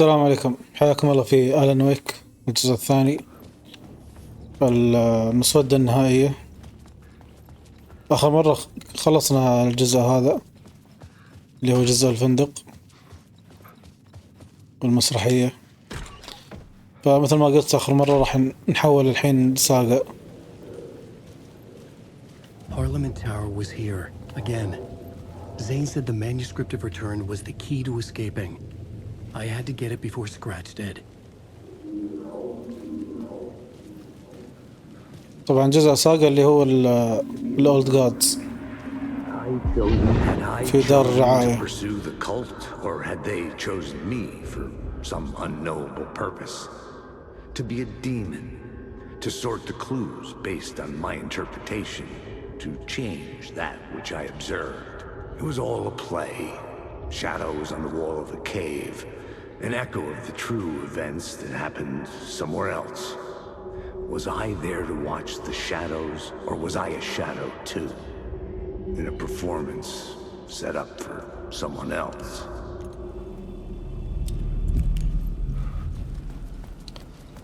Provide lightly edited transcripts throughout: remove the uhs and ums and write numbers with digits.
السلام عليكم، حياكم الله في آلان ويك الجزء الثاني. المسودة النهائية. آخر مرة خلصنا الجزء هذا اللي هو جزء الفندق والمسرحية. فمثل ما قلت آخر مرة راح نحول الحين ساقا. Parliament Tower was here again. Zane said the manuscript of return was the key to escaping. I had to get it before Skrach did. طبعا جزء ساقا اللي هو الأولد جادز في دار الرعاية. Pursue the cult, or had they chosen me for some unknowable purpose? To be a demon, to sort the clues based on my interpretation, to change that which I observed. It was all a play. Shadows on the wall of the cave, an echo of the true events that happened somewhere else. Was I there to watch the shadows, or was I a shadow too? In a performance set up for someone else.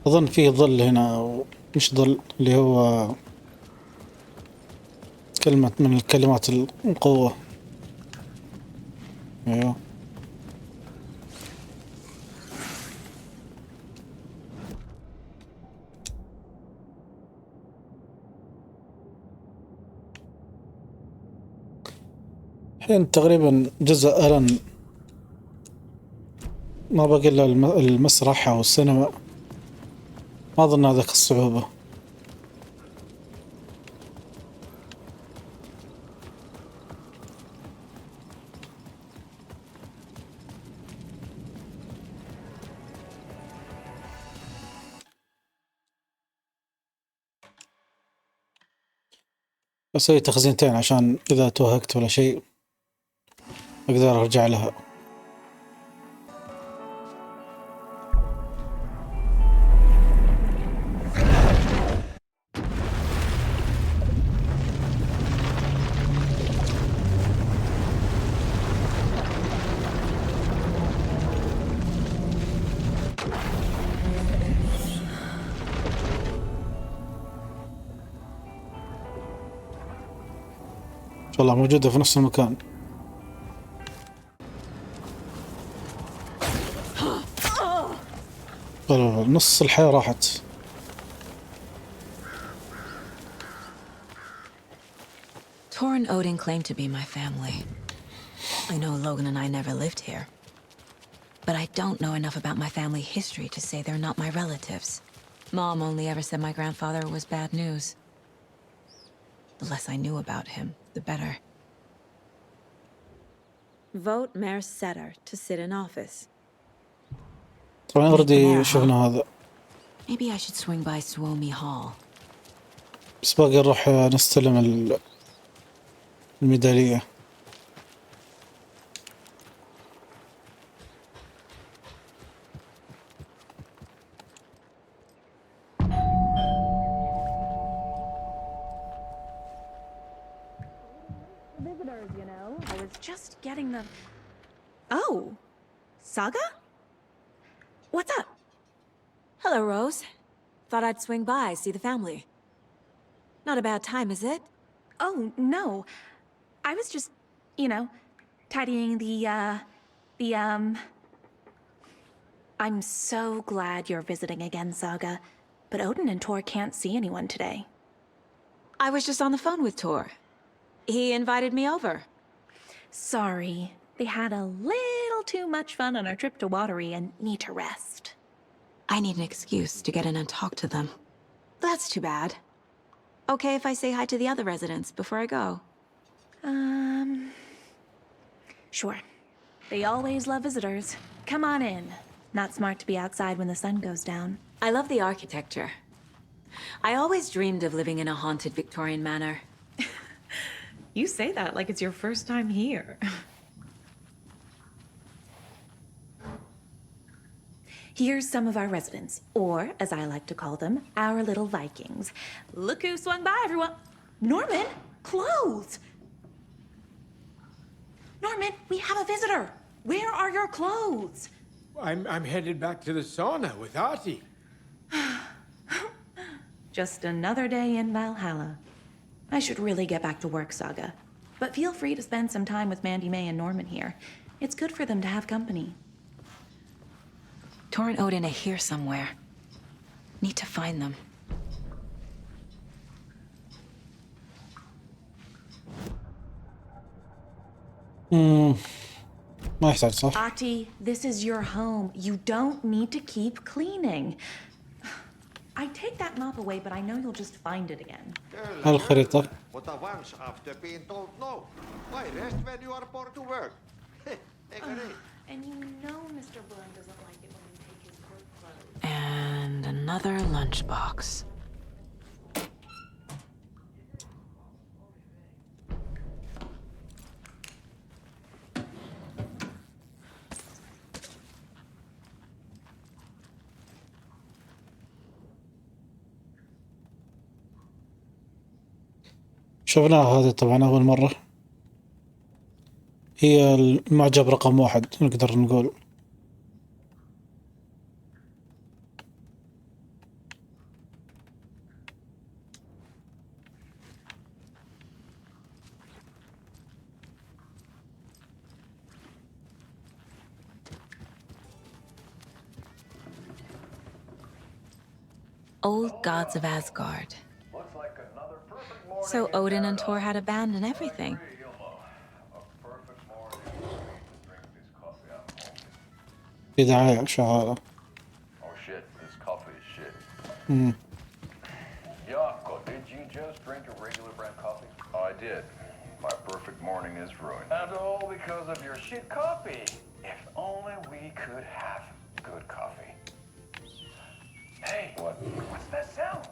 أظن فيه ظل هنا، مش ظل اللي هو كلمة من الكلمات القوة. ايوه الحين تقريبا جزء آلان ما باقي إلا المسرح أو السينما. ما أظن هذاك الصعوبة. أسوي تخزينتين عشان إذا توهقت ولا شيء أقدر أرجع لها. والله موجودة في نفس المكان. نص الحياة راحت. Tor and Odin claim to be my family. I know Logan and I never lived here. But I don't know enough about my family history to say they're not my relatives. Mom only ever said my grandfather was bad news. The less I knew about him, the better. Vote Mayor Setter to sit in office. طبعا أردي شفنا هذا. Maybe I should swing by Suomi Hall. بس باقي نروح نستلم الميدالية. Visitors, you know. I was just getting them. Oh, Saga? What's up? Hello, Rose. Thought I'd swing by, see the family. Not a bad time, is it? Oh, no. I was just, you know, tidying I'm so glad you're visiting again, Saga. But Odin and Tor can't see anyone today. I was just on the phone with Tor. He invited me over. Sorry. They had a little too much fun on our trip to Watery and need to rest. I need an excuse to get in and talk to them. That's too bad. Okay if I say hi to the other residents before I go? Sure. They always love visitors. Come on in. Not smart to be outside when the sun goes down. I love the architecture. I always dreamed of living in a haunted Victorian manor. You say that like it's your first time here. Here's some of our residents, or as I like to call them, our little Vikings. Look who swung by, everyone. Norman, clothes! Norman, we have a visitor. Where are your clothes? I'm headed back to the sauna with Ati. Just another day in Valhalla. I should really get back to work, Saga. But feel free to spend some time with Mandy May and Norman here. It's good for them to have company. Tor and Odin are here somewhere. Need to find them. ما يحتاج صح؟ Ati, this is your home. You don't need to keep cleaning. I take that mop away, but I know you'll just find it again. الخريطة. But once after being told no, why rest when you are born to work? And you know Mr. Bloom doesn't like it when you take his work clothes. And another lunchbox. شفناها هذه طبعا أول مرة. هي المعجب رقم 1 نقدر نقول. Old gods of Asgard. So Odin and Tor had a band and everything. في دعاية شغالة. Oh shit, this coffee is shit. Yako, did you just drink a regular brand coffee? I did. My perfect morning is ruined. And all because of your shit coffee. If only we could have good coffee. Hey, what's that sound?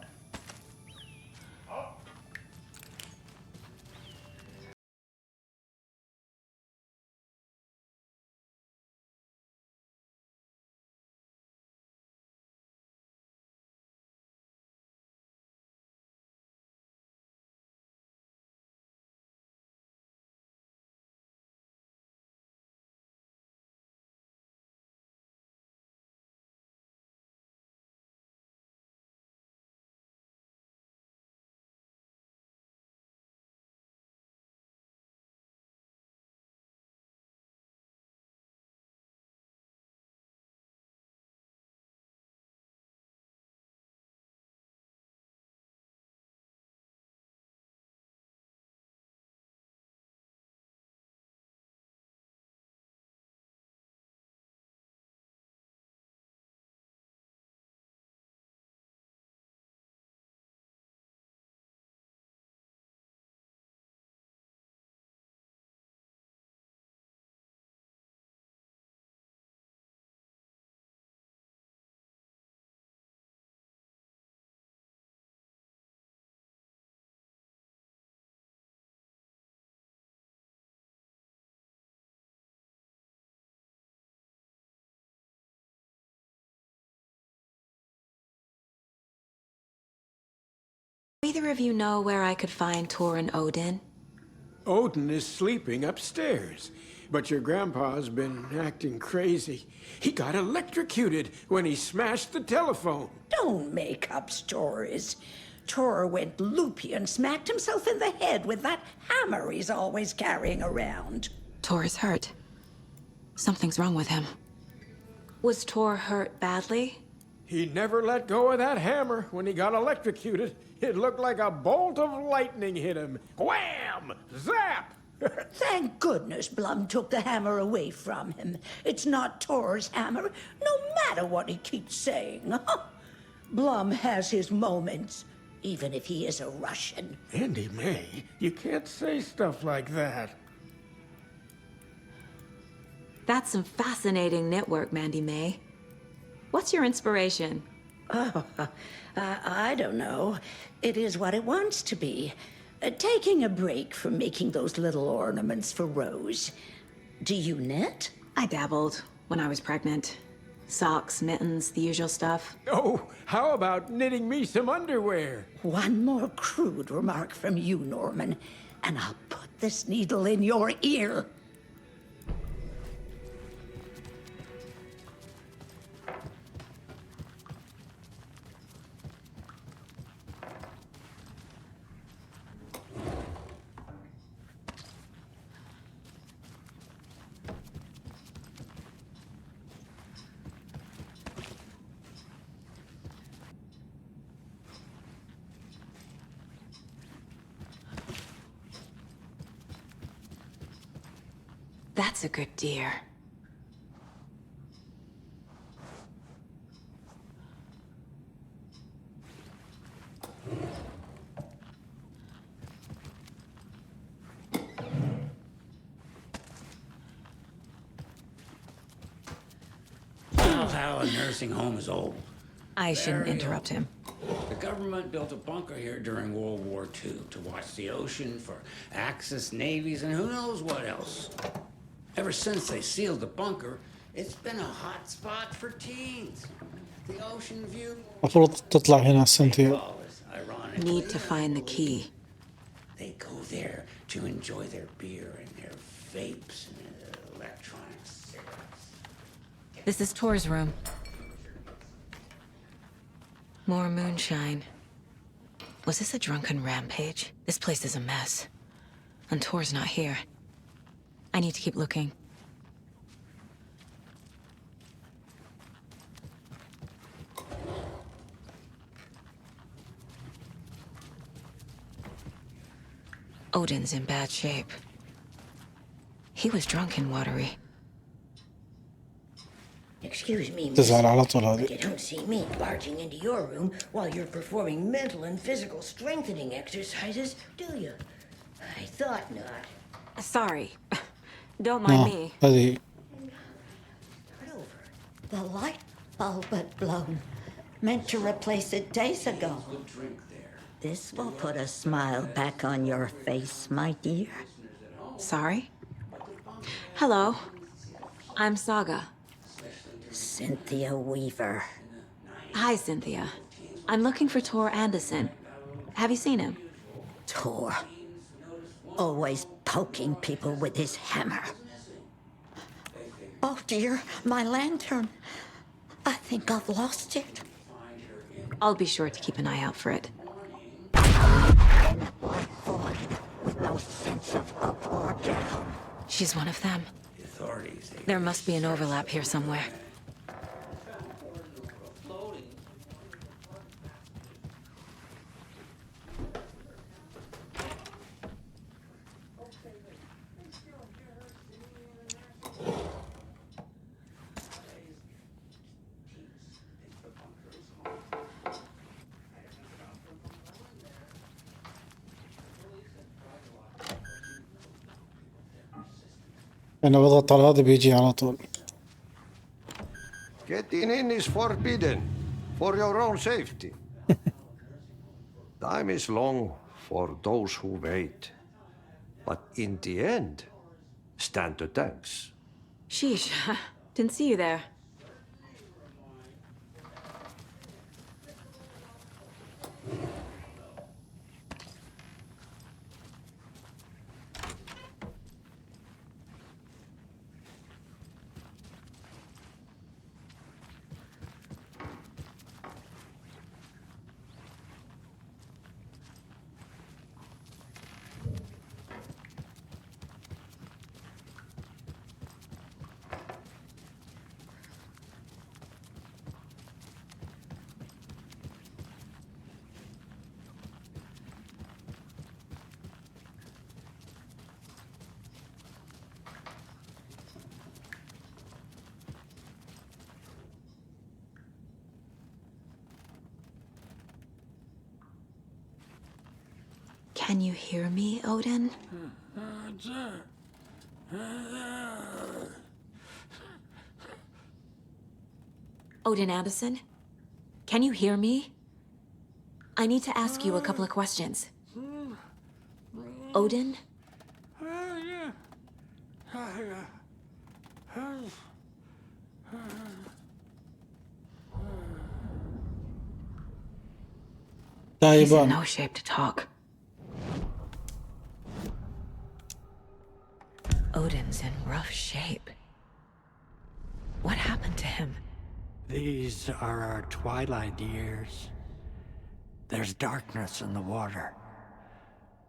Either of you know where I could find Tor and Odin? Odin is sleeping upstairs, but your grandpa's been acting crazy. He got electrocuted when he smashed the telephone. Don't make up stories. Tor went loopy and smacked himself in the head with that hammer he's always carrying around. Tor is hurt. Something's wrong with him. Was Tor hurt badly? He never let go of that hammer when he got electrocuted. It looked like a bolt of lightning hit him. Wham! Zap! Thank goodness Blum took the hammer away from him. It's not Tor's hammer, no matter what he keeps saying. Blum has his moments, even if he is a Russian. Andy May, you can't say stuff like that. That's some fascinating network, Mandy May. What's your inspiration? Oh, I don't know. It is what it wants to be. Taking a break from making those little ornaments for Rose. Do you knit? I dabbled when I was pregnant. Socks, mittens, the usual stuff. Oh, how about knitting me some underwear? One more crude remark from you, Norman, and I'll put this needle in your ear. That's a good deer. Valhalla nursing home is old. I shouldn't interrupt him. The government built a bunker here during World War II to watch the ocean for Axis navies and who knows what else. Ever since they sealed the bunker, it's been a hot spot for teens. The ocean view. المفروض تطلع هنا سينثيا. Need to find the key. They go there to enjoy their beer and their vapes and their electronic cigarettes. This is Tor's room. More moonshine. Was this a drunken rampage? This place is a mess. And Tor's not here. I need to keep looking. Odin's in bad shape. He was drunk and watery. Excuse me, miss, تزعل على طول هذه. but you don't see me barging into your room while you're performing mental and physical strengthening exercises, do you? I thought not. Sorry. Don't mind me. هذه. Start over. The light bulb had blown. Meant to replace it days ago. This will put a smile back on your face, my dear. Sorry? Hello. I'm Saga. Cynthia Weaver. Hi, Cynthia. I'm looking for Tor Anderson. Have you seen him? Tor. Always poking people with his hammer. Oh dear, my lantern. I think I've lost it. I'll be sure to keep an eye out for it. With no sense of up or down. She's one of them. There must be an overlap here somewhere. أنا بضغط على هذا بيجي على طول. Getting in is forbidden, for your own safety. Time is long for those who wait. But in the end, stand the thanks. Sheesh. Didn't see you there. Can you hear me, Odin? Odin Anderson? Can you hear me? I need to ask you a couple of questions. Odin? He's in no shape to talk. Odin's in rough shape. What happened to him? These are our twilight years. There's darkness in the water.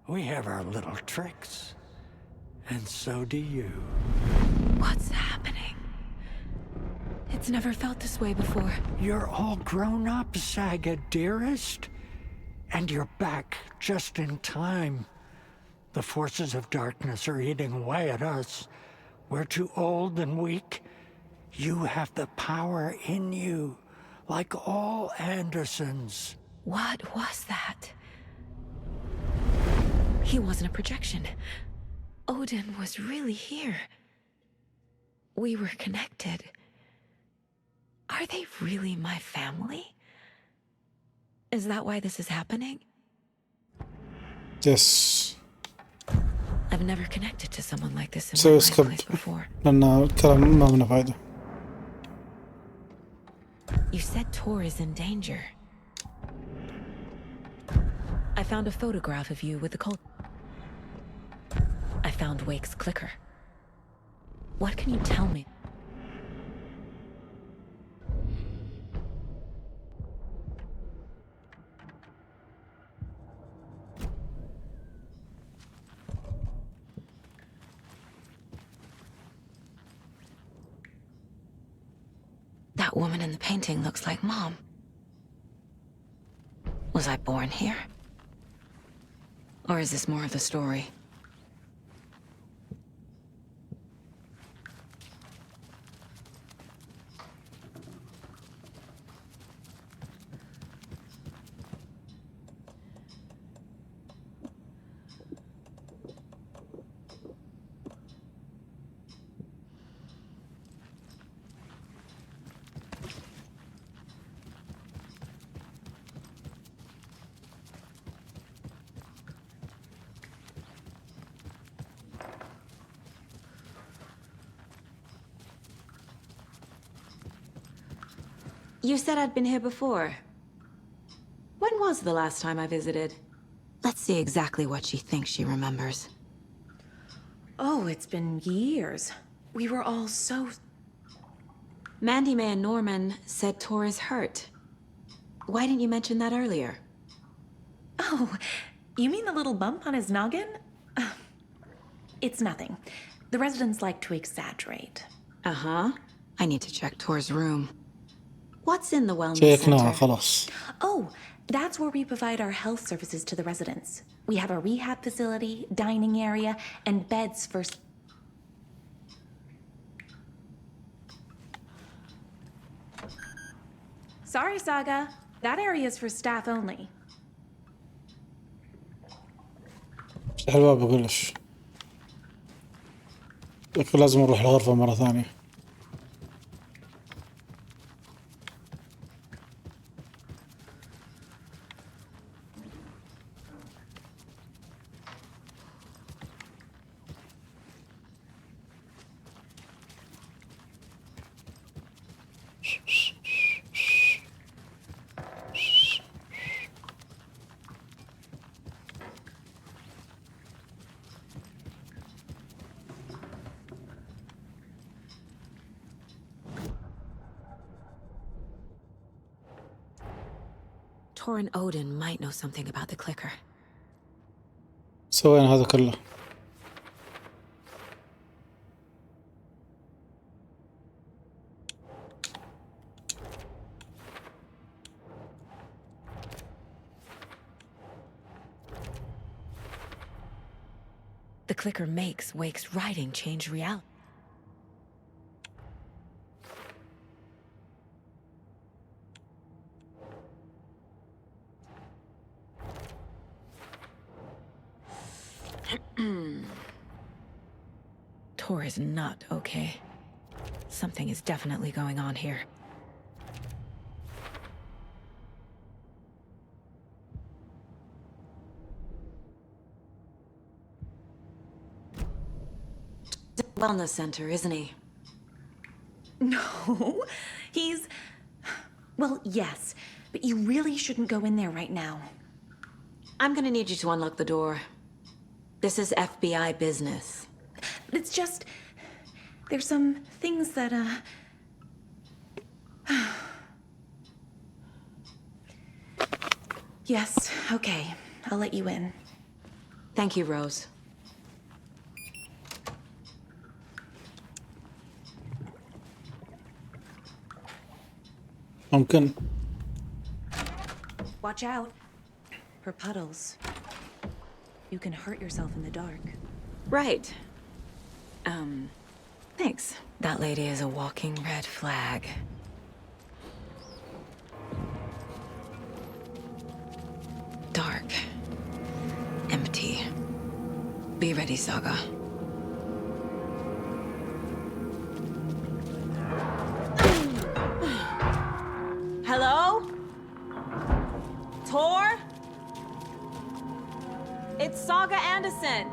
We have our little tricks. And so do you. What's happening? It's never felt this way before. You're all grown up, Saga, dearest. And you're back just in time. The forces of darkness are eating away at us, We're too old and weak. You have the power in you, like all Andersons. What was that? He wasn't a projection. Odin was really here. We were connected. Are they really my family? Is that why this is happening? Yes. I've never connected to someone like this in So my skip. life before. لأن الكلام ما منه فايدة. You said Tor is in danger. I found a photograph of you with the cult. I found Wake's clicker. What can you tell me? That woman in the painting looks like Mom. Was I born here? Or is this more of the story? You said I'd been here before. When was the last time I visited? Let's see exactly what she thinks she remembers. Oh, it's been years. We were all so... Mandy May and Norman said Tor is hurt. Why didn't you mention that earlier? Oh, you mean the little bump on his noggin? It's nothing. The residents like to exaggerate. Uh-huh. I need to check Tor's room. What's in the wellness شيكناها center? خلاص. Oh, that's where we provide our health services to the residents. We have a rehab facility, dining area, and beds for... Sorry, Saga. That area is for staff only. افتح الباب بقولش. لكن لازم نروح الغرفة مرة ثانية. Tor and Odin might know something about the clicker. سوينا هذا كله. The clicker makes Wake's writing change reality. Tor is not okay. Something is definitely going on here. Wellness center, isn't he? No, he's... Well, yes, but you really shouldn't go in there right now. I'm gonna need you to unlock the door. This is FBI business. It's just... There's some things that, Yes, okay. I'll let you in. Thank you, Rose. ممكن. Watch out. For puddles. You can hurt yourself in the dark. Right. Thanks. That lady is a walking red flag. Dark. Empty. Be ready, Saga. Hello? Tor? It's Saga Anderson.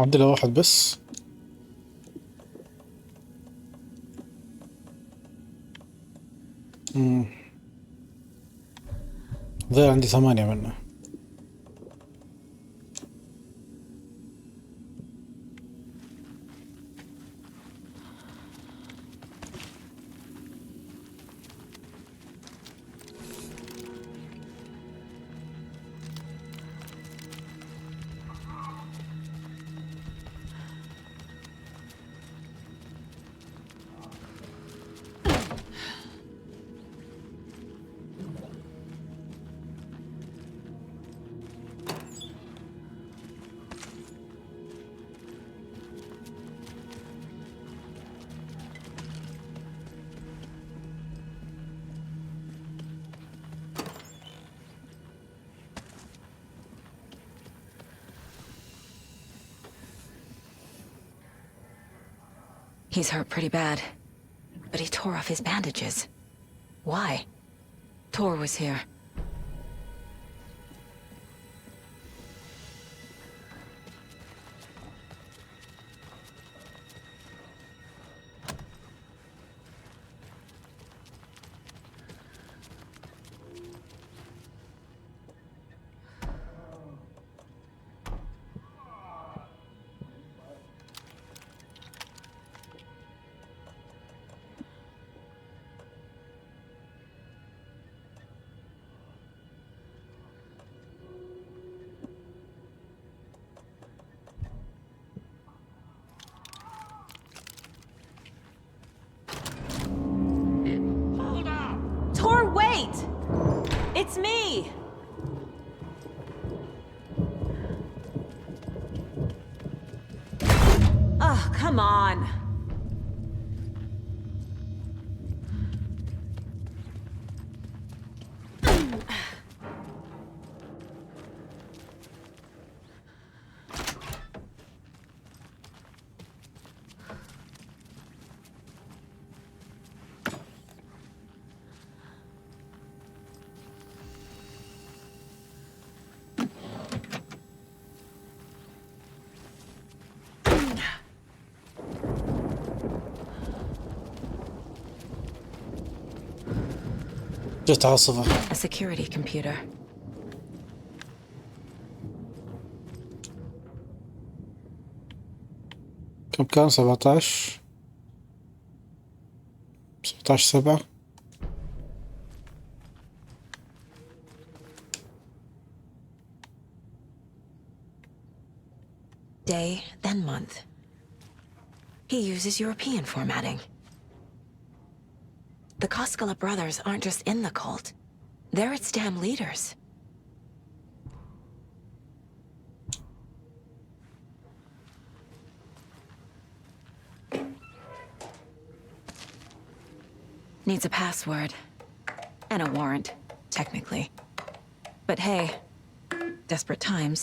عندي له واحد بس. ذا عندي 8 منه. He's hurt pretty bad, but he tore off his bandages. Why? Tor was here. Tor, wait! It's me! Oh, come on. جت عاصفة. A security computer. كم كان؟ 17 7. Day, then month. He uses European formatting. The Koskela brothers aren't just in the cult. They're its damn leaders. Needs a password. And a warrant, technically. But hey, desperate times.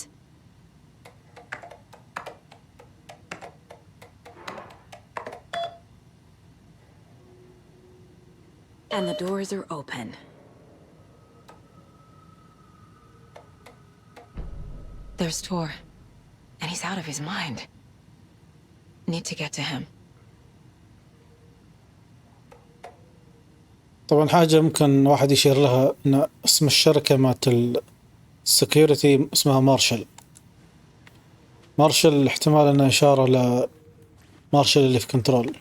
And the doors are open. There's Tor. And he's out of his mind. Need to get to him. طبعا حاجة ممكن واحد يشير لها ان اسم الشركة مالت السكيورتي اسمها مارشل. مارشل احتمال انها اشارة لمارشل اللي في كنترول،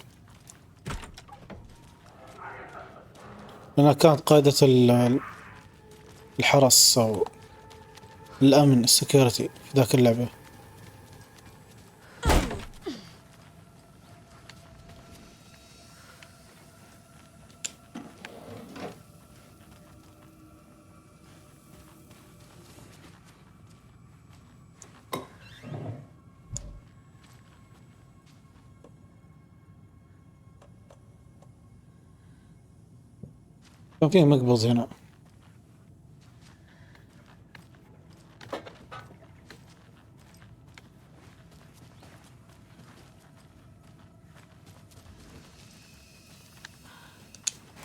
لأنها كانت قائدة الحرس أو الأمن السكيورتي في ذاك اللعبة. كان فيه مقبض هنا.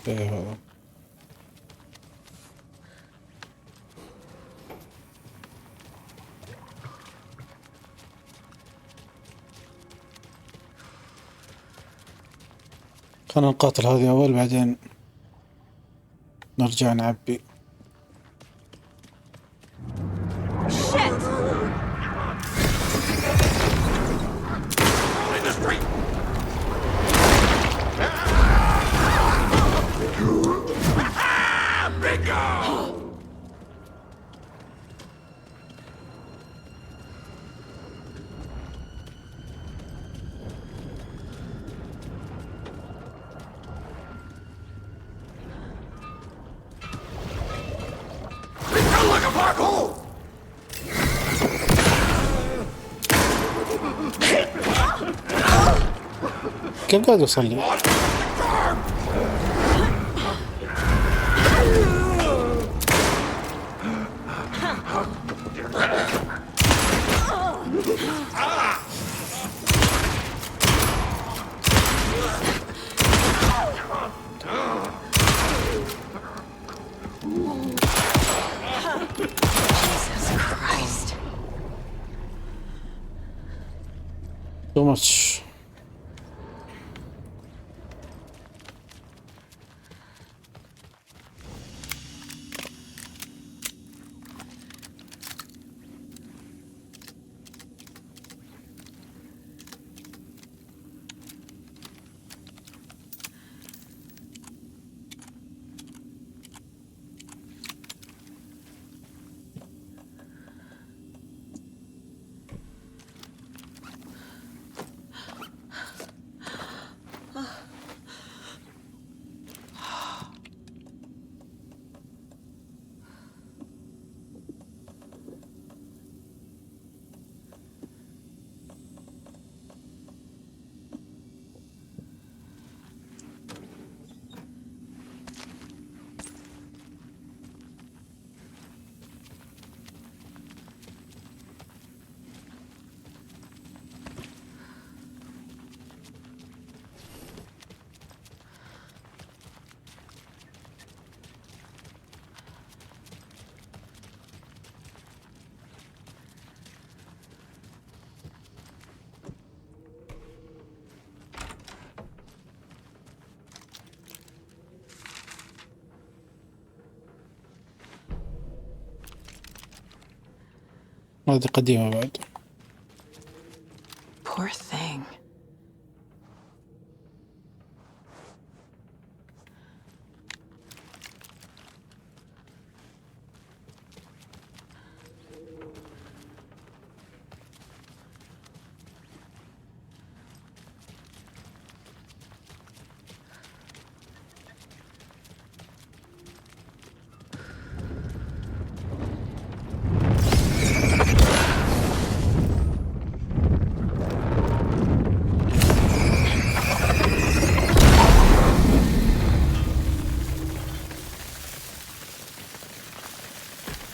هذا خلنا نقاتل هذه أول بعدين نرجع نعبي. كيف قاعد يوصل لي؟ Too much. هذه قديمة بعد. Poor thing.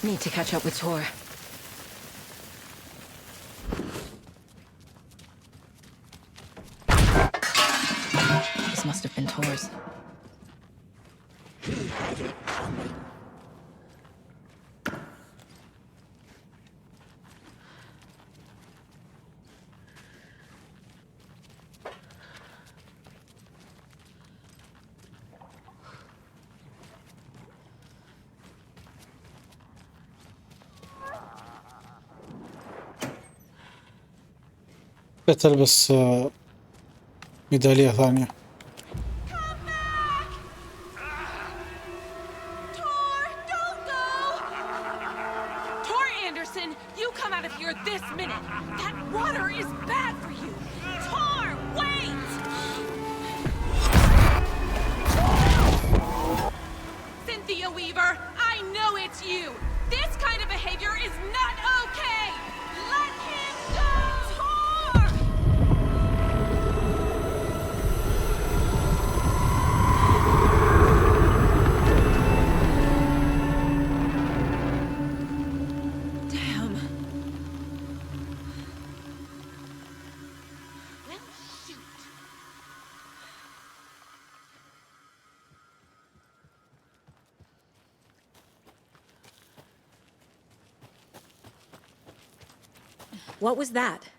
Need to catch up with Tor. This must have been Tor's. He had it coming. بتلبس ميدالية ثانية. What was that?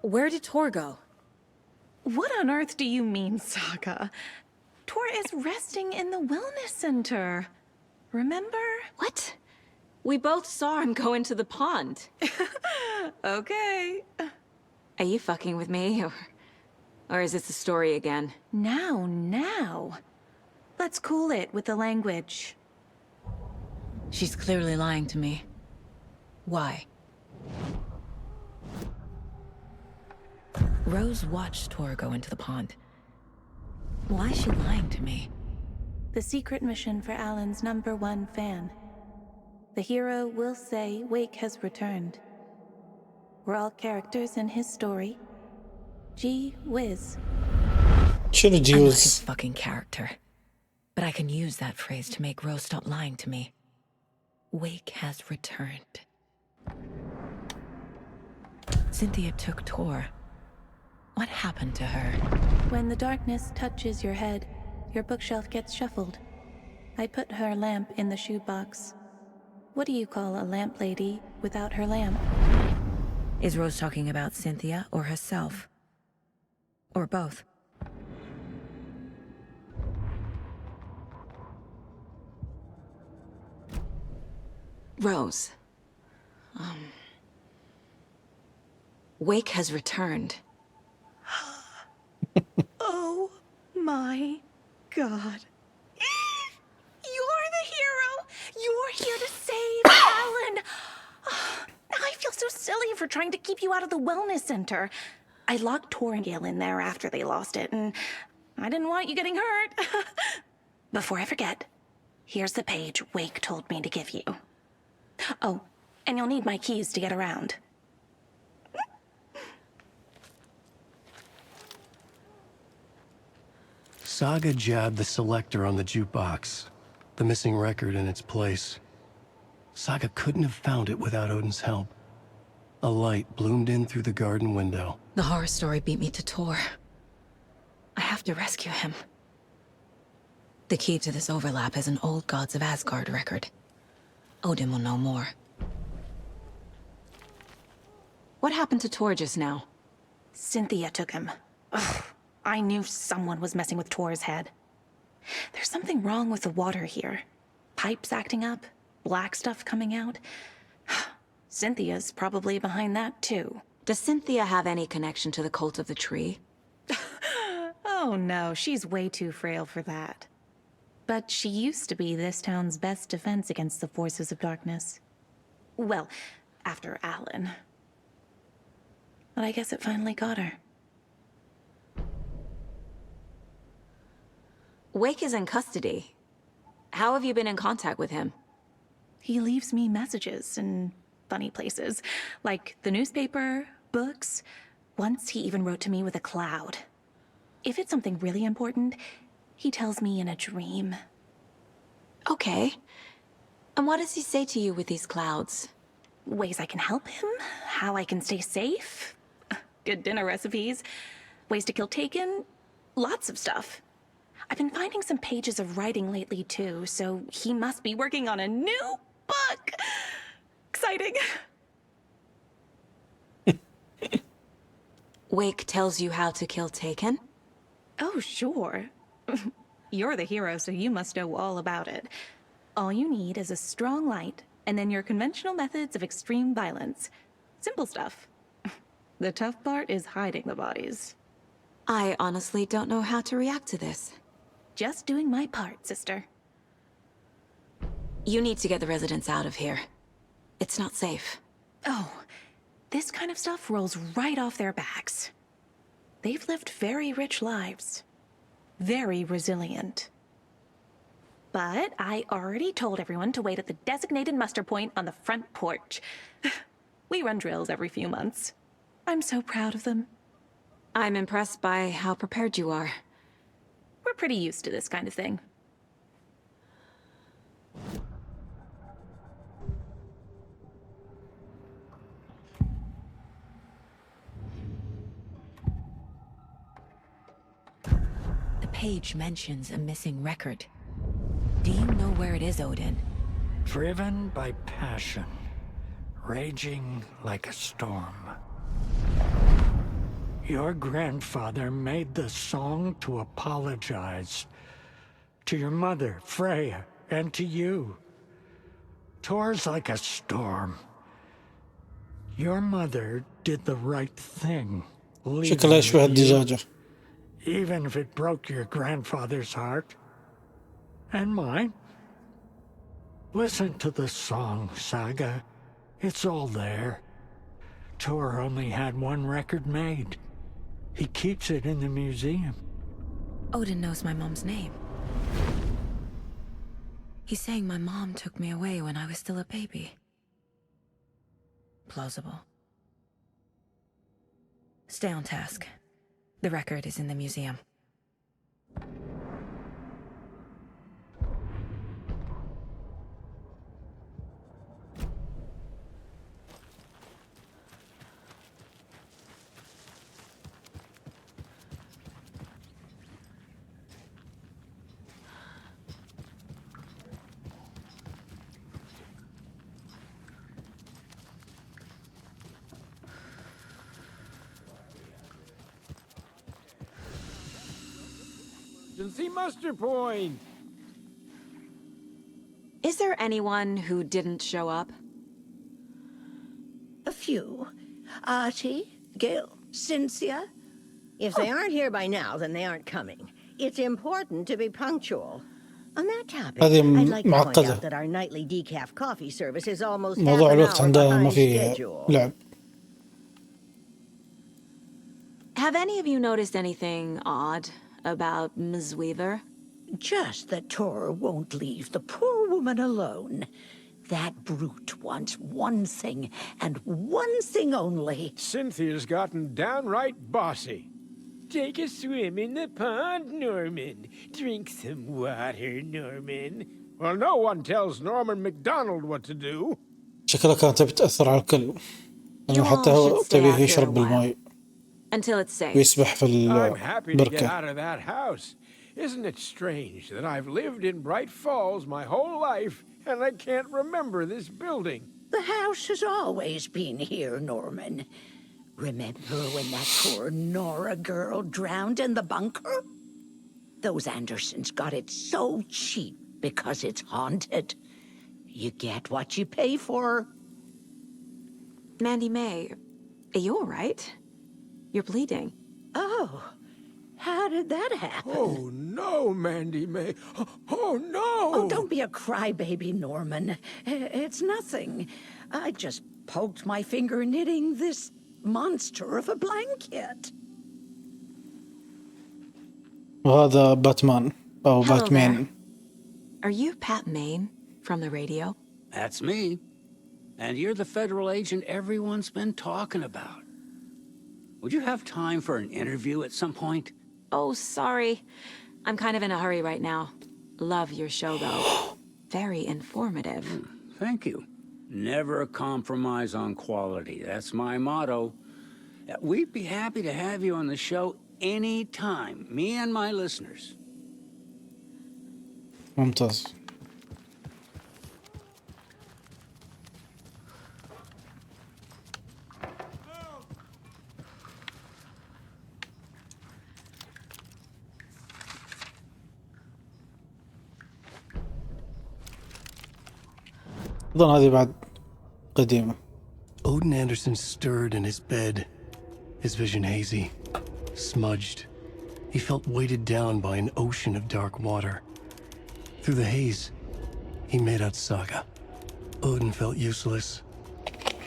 Where did Tor go? What on earth do you mean, Saga? Tor is resting in the wellness center. Remember? What? We both saw him go into the pond. Okay. Are you fucking with me, or is this a story again? Now. Let's cool it with the language. She's clearly lying to me. Why? Rose watched Tor go into the pond. Why is she lying to me? The secret mission for Alan's #1 fan. The hero will say Wake has returned. We're all characters in his story. Gee whiz. شنو I'm not his جيوز؟ fucking character. But I can use that phrase to make Rose stop lying to me. Wake has returned. Cynthia took Tor. What happened to her? When the darkness touches your head, your bookshelf gets shuffled. I put her lamp in the shoebox. What do you call a lamp lady without her lamp? Is Rose talking about Cynthia or herself? Or both? Rose. Wake has returned. Oh my God. You're the hero! You're here to save Alan! I feel so silly for trying to keep you out of the wellness center. I locked Tor and Gale in there after they lost it, and I didn't want you getting hurt. Before I forget, here's the page Wake told me to give you. Oh, and you'll need my keys to get around. Saga jabbed the selector on the jukebox, the missing record in its place. Saga couldn't have found it without Odin's help. A light bloomed in through the garden window. The horror story beat me to Tor. I have to rescue him. The key to this overlap is an old Gods of Asgard record. Odin will know more. What happened to Tor just now? Cynthia took him. Ugh, I knew someone was messing with Tor's head. There's something wrong with the water here. Pipes acting up, black stuff coming out. Cynthia's probably behind that too. Does Cynthia have any connection to the cult of the tree? Oh no, she's way too frail for that. But she used to be this town's best defense against the forces of darkness. Well, after Alan. But I guess it finally got her. Wake is in custody. How have you been in contact with him? He leaves me messages in funny places, like the newspaper, books. Once he even wrote to me with a cloud. If it's something really important, he tells me in a dream. Okay. And what does he say to you with these clouds? Ways I can help him, how I can stay safe, good dinner recipes, ways to kill Taken, lots of stuff. I've been finding some pages of writing lately too, so he must be working on a new book. Exciting. Wake tells you how to kill Taken? Oh, sure. You're the hero, so you must know all about it. All you need is a strong light, and then your conventional methods of extreme violence. Simple stuff. The tough part is hiding the bodies. I honestly don't know how to react to this. Just doing my part, sister. You need to get the residents out of here. It's not safe. Oh, this kind of stuff rolls right off their backs. They've lived very rich lives. Very resilient. But I already told everyone to wait at the designated muster point on the front porch. We run drills every few months. I'm so proud of them. I'm impressed by how prepared you are. We're pretty used to this kind of thing. The page mentions a missing record. Do you know where it is, Odin? Driven by passion, raging like a storm. Your grandfather made the song to apologize to your mother, Freya, and to you. Tor's like a storm. Your mother did the right thing, شكلها يشبه leaving you, الدجاجة. even if it broke your grandfather's heart. And mine. Listen to the song, Saga. It's all there. Tor only had one record made. He keeps it in the museum. Odin knows my mom's name. He's saying my mom took me away when I was still a baby. Plausible. Stay on task. The record is in the museum. See muster point. Is there anyone who didn't show up? A few. Artie, Gil, Cynthia. If they aren't here by now, then they aren't coming. It's important to be punctual. On that topic, هذه I'd like to point معقدة. out that our nightly decaf coffee service is almost half موضوع an الوقت hour عندها ما behind في schedule. لعب. Have any of you noticed anything odd about Ms. Weaver? Just that Tor won't leave the poor woman alone. That brute wants one thing, and one thing only. Cynthia's gotten downright bossy. Take a swim in the pond, Norman. Drink some water, Norman. Well, no one tells Norman MacDonald what to do. شكلها كانت تبي تأثر على الكل. لأنه حتى هو تبيه يشرب بالماء Until it's safe. ويسبح في I'm happy to get البركة. out of that house. Isn't it strange that I've lived in Bright Falls my whole life and I can't remember this building? The house has always been here, Norman. Remember when that poor Nora girl drowned in the bunker? Those Andersons got it so cheap because it's haunted. You get what you pay for. Mandy May, are you all right? You're bleeding. Oh, how did that happen? Oh, no, Mandy May. Oh, no! Oh, don't be a crybaby, Norman. It's nothing. I just poked my finger knitting this monster of a blanket. وهذا باتمان أو Hello باتمان. there. Are you Pat Maine from the radio? That's me. And you're the federal agent everyone's been talking about. Would you have time for an interview at some point? Oh, sorry. I'm kind of in a hurry right now. Love your show, though. Very informative. Thank you. Never compromise on quality. That's my motto. We'd be happy to have you on the show anytime, me and my listeners. ممتاز. أظن هذه بعد قديمة. Odin Anderson stirred in his bed, his vision hazy, smudged. He felt weighted down by an ocean of dark water. Through the haze, he made out Saga. Odin felt useless.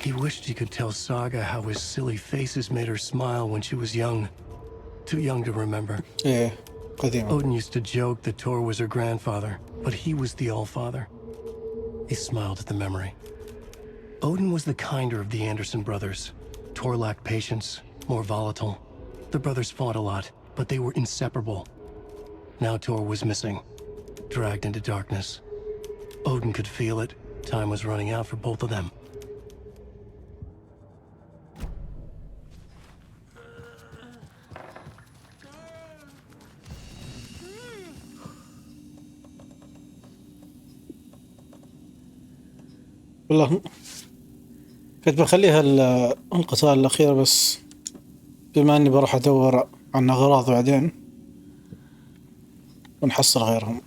He wished he could tell Saga how his silly faces made her smile when she was young. Too young to remember. إيه قديمة. Odin used to joke that Tor was her grandfather, but he was the Allfather. He smiled at the memory. Odin was the kinder of the Anderson brothers. Tor lacked patience, more volatile. The brothers fought a lot, but they were inseparable. Now Tor was missing, dragged into darkness. Odin could feel it. Time was running out for both of them. والله كنت بخليها القتال الأخيرة بس، بما إني بروح أدور عن أغراض بعدين ونحصل غيرهم.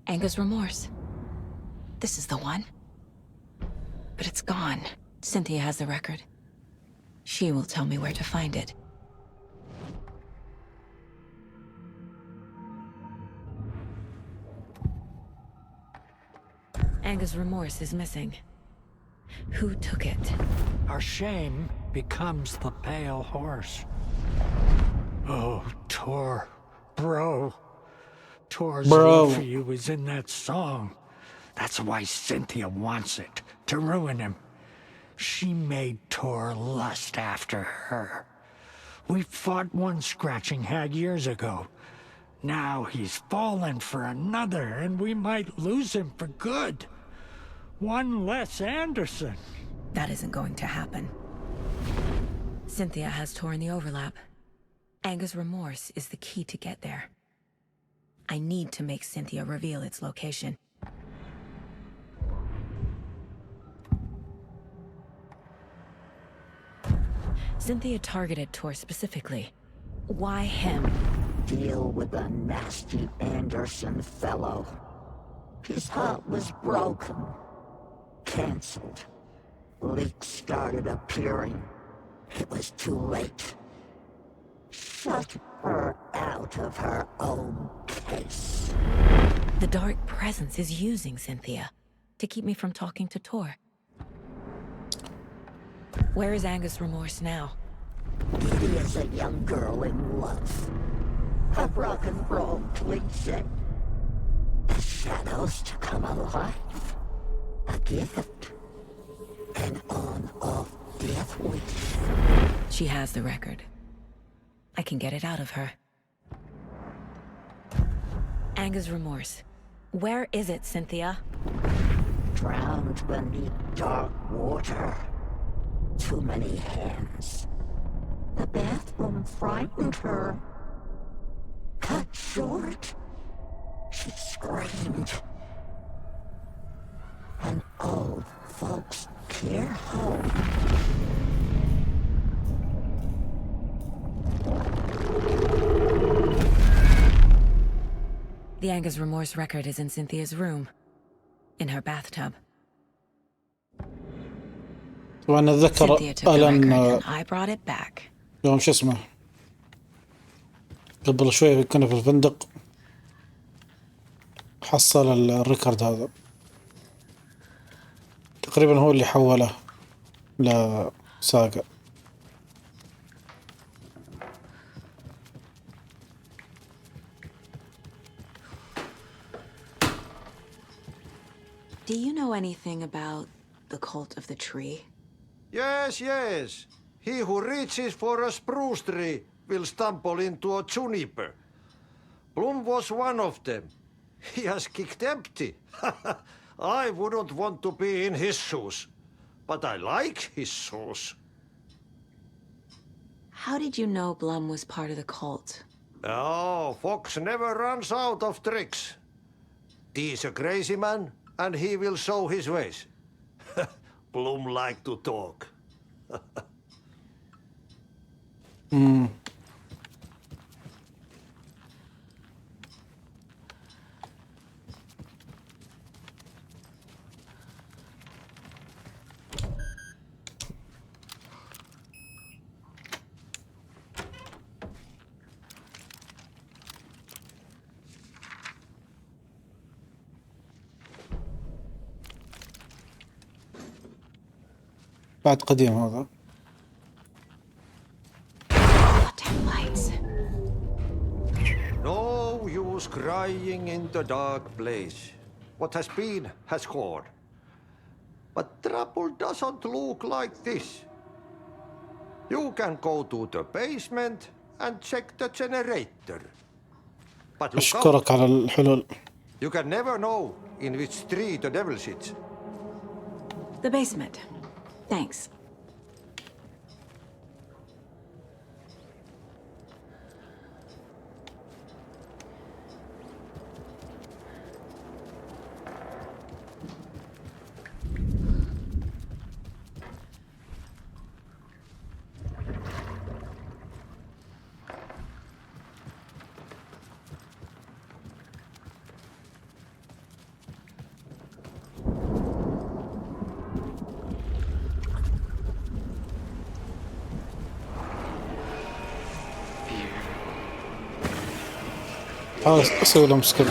Anger's remorse. This is the one. But it's gone. Cynthia has the record. She will tell me where to find it. Anger's remorse is missing. Who took it? Our shame becomes the pale horse. Oh, Tor. Bro. Tor's love for you is in that song. That's why Cynthia wants it, to ruin him. She made Tor lust after her. We fought one scratching hag years ago. Now he's fallen for another, and we might lose him for good. One less Anderson. That isn't going to happen. Cynthia has Tor in the overlap. Anger's remorse is the key to get there. I need to make Cynthia reveal its location. Cynthia targeted Tor specifically. Why him? Deal with the nasty Anderson fellow. His heart was broken. Cancelled. Leaks started appearing. It was too late. Shut her out of her own case. The dark presence is using Cynthia to keep me from talking to Tor. Where is Anger's remorse now? He is a young girl in love. A rock and roll cliche. The shadows to come alive. A gift. An on-off death wish. She has the record. I can get it out of her. Anger's remorse. Where is it, Cynthia? Drowned beneath dark water. Too many hands. The bathroom frightened her. Cut short. She screamed. An old folks' care home. The Anger's remorse record is in Cynthia's room. In her bathtub. وأنا أتذكر Cynthia took the آلان record and I brought it back. يوم شو اسمه قبل شوي كنا في الفندق حصل الريكورد هذا تقريبا هو اللي حوله لساقا. Do you know anything about the cult of the tree? Yes, yes. He who reaches for a spruce tree will stumble into a juniper. Bloom was one of them. He has kicked empty. I wouldn't want to be in his shoes. But I like his shoes. How did you know Blum was part of the cult? Oh, Fox never runs out of tricks. He's a crazy man, and he will show his ways. Bloom like to talk. بعد قديم هذا. No use crying in the dark place. What has been has gone. But trouble doesn't look like this. You can go to the basement and check the generator. But look out. أشكرك على الحلول. You can never know in which tree the devil sits. The basement. Thanks. أسوي لهم سكيب.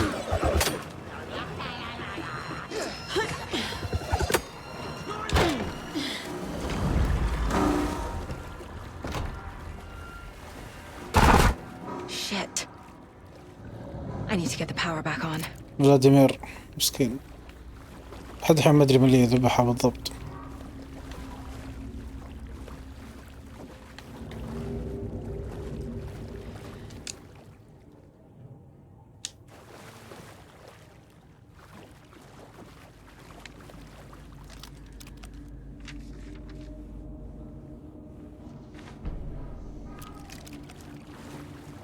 Shit. I need to get the power back on. فلاديمير مسكين لحد الحين ما أدري من اللي ذبحها بالضبط.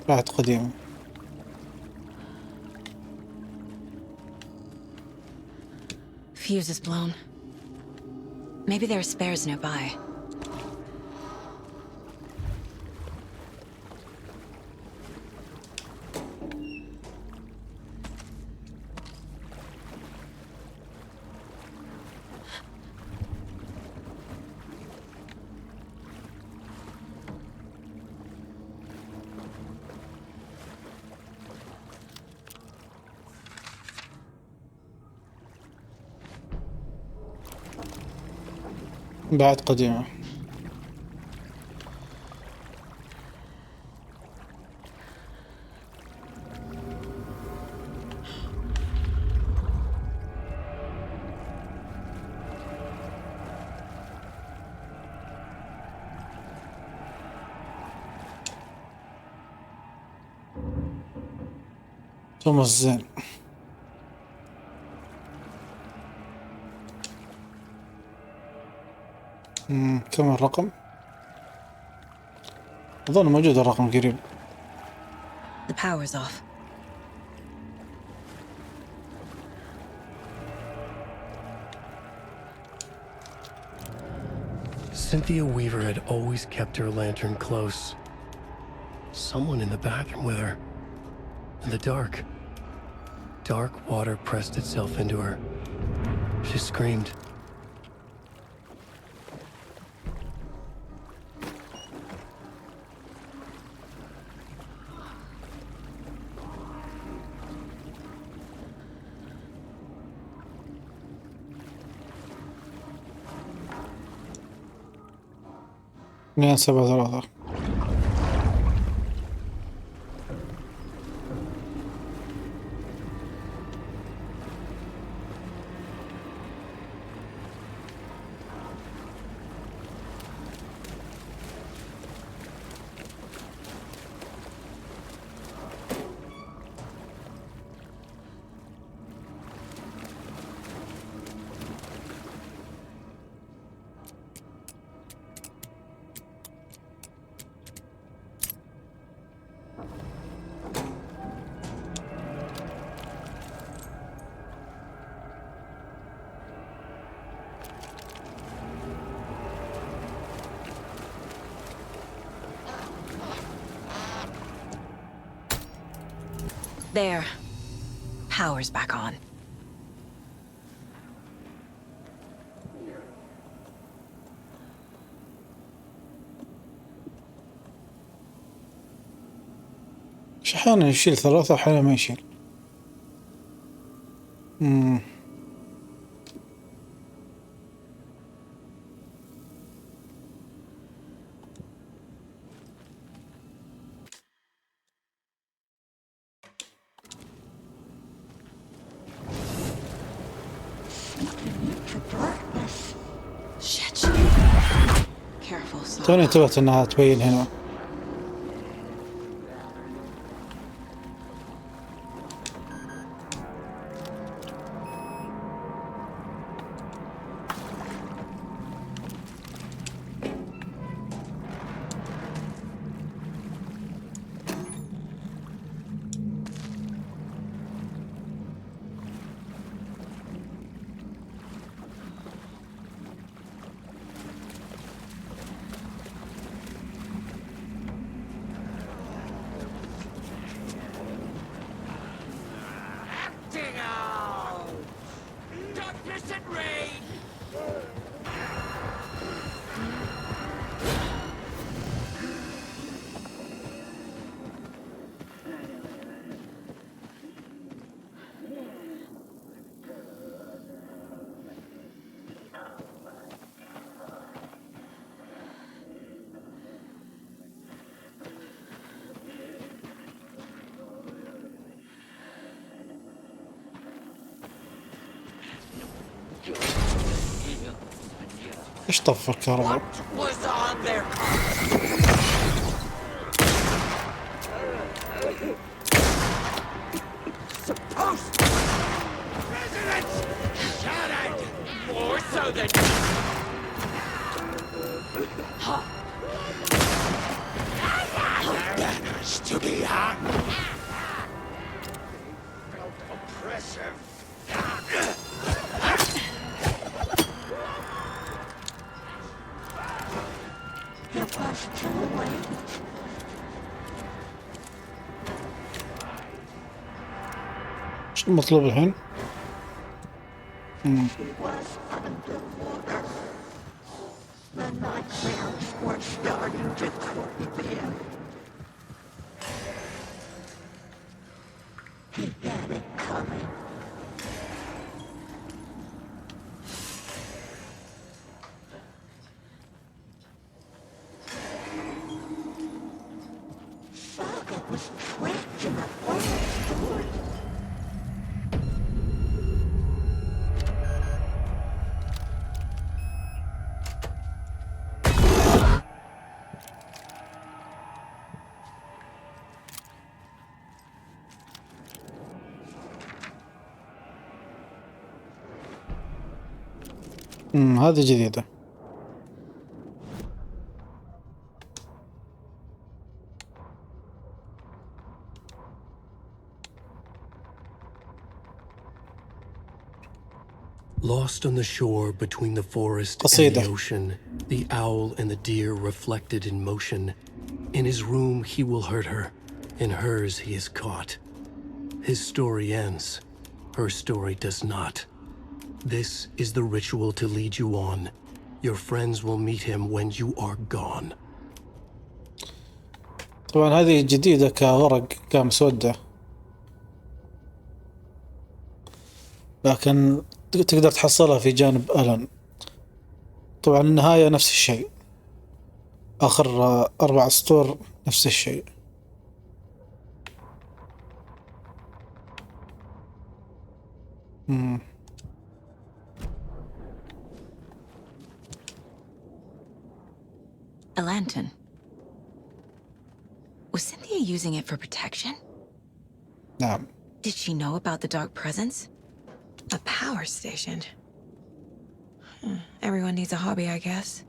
بعد قديم. Fuse is blown. Maybe there are spares nearby. بعد قديمة. توماس زين. كم الرقم؟ أظن موجود الرقم قريب. The power's off. Cynthia Weaver had always kept her lantern close. Someone in the bathroom with her. In the dark. Dark water pressed itself into her. She screamed. مئة سبعة ثلاثة. There. Power's back on. أحيانا يشيل ثلاثة وأحيانا ما يشيل. توني انتبهت انها تبين هنا. ايش طفى الكهرباء؟ ايش المطلوب الحين؟ هذه جديدة. Lost on the shore between the forest قصيدة. and the ocean, the owl and the deer reflected in motion. In his room he will hurt her, in hers he is caught. His story ends, her story does not. This is the ritual to lead you on. Your friends will meet him when you are gone. طبعا هذه جديدة كورق كمسودة، لكن تقدر تحصلها في جانب آلان. طبعا النهاية نفس الشيء، آخر 4 سطور نفس الشيء. A lantern. Was Cynthia using it for protection? نعم. Did she know about the dark presence? A power station. Everyone needs a hobby, I guess.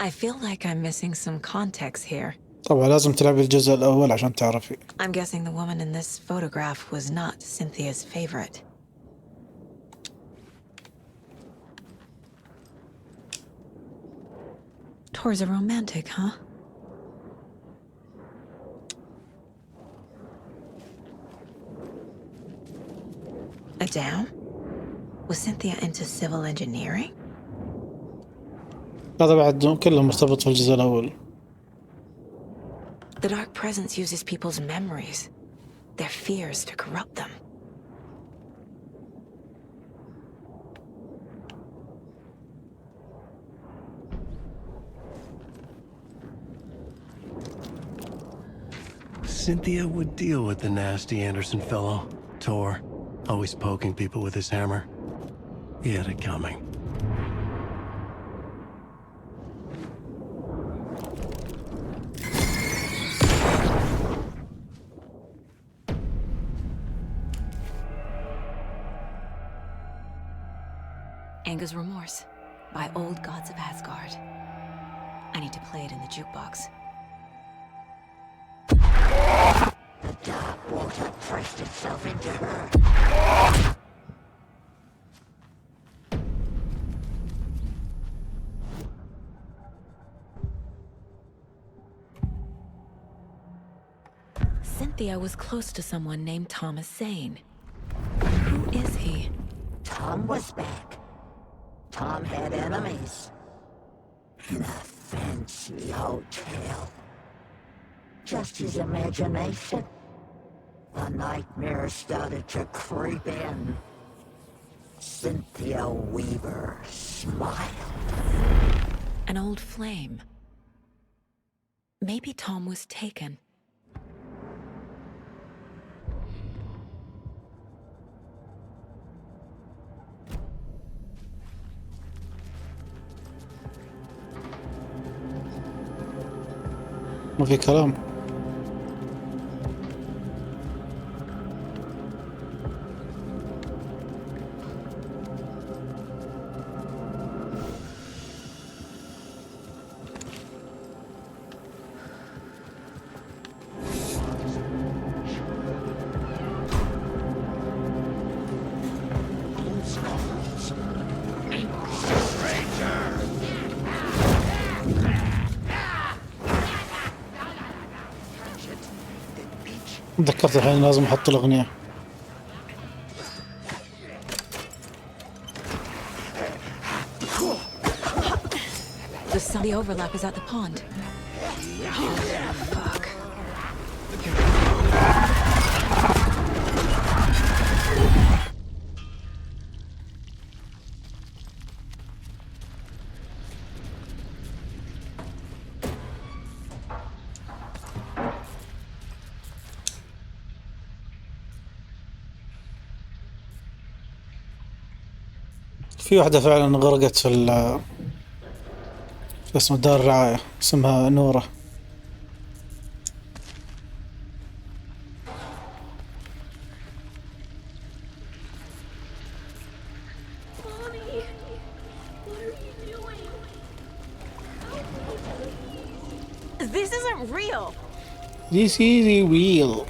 I feel like I'm missing some context here. طبعا لازم تلعب الجزء الأول عشان تعرفي. I'm guessing the woman in this photograph was not Cynthia's favorite. Tor's a romantic, huh? A dam? Was Cynthia into civil engineering? هذا بعد كله مرتبط في الجزء الأول. The dark presence uses people's memories, their fears to corrupt them. Cynthia would deal with the nasty Anderson fellow, Tor, always poking people with his hammer. He had it coming. Anger's Remorse by Old Gods of Asgard. I need to play it in the jukebox. The dark water pressed itself into her. Cynthia was close to someone named Thomas Zane. Who is he? Tom was back. Tom had enemies. In a fancy hotel. Just his imagination. The nightmare started to creep in. Cynthia Weaver smiled. An old flame. Maybe Tom was taken. ما في كلام. تذكرت الحين لازم احط الاغنية. The overlap is at the pond. Fuck. في واحدة فعلا غرقت في اسمه دار الرعاية، اسمها نورة. This isn't real. This is real.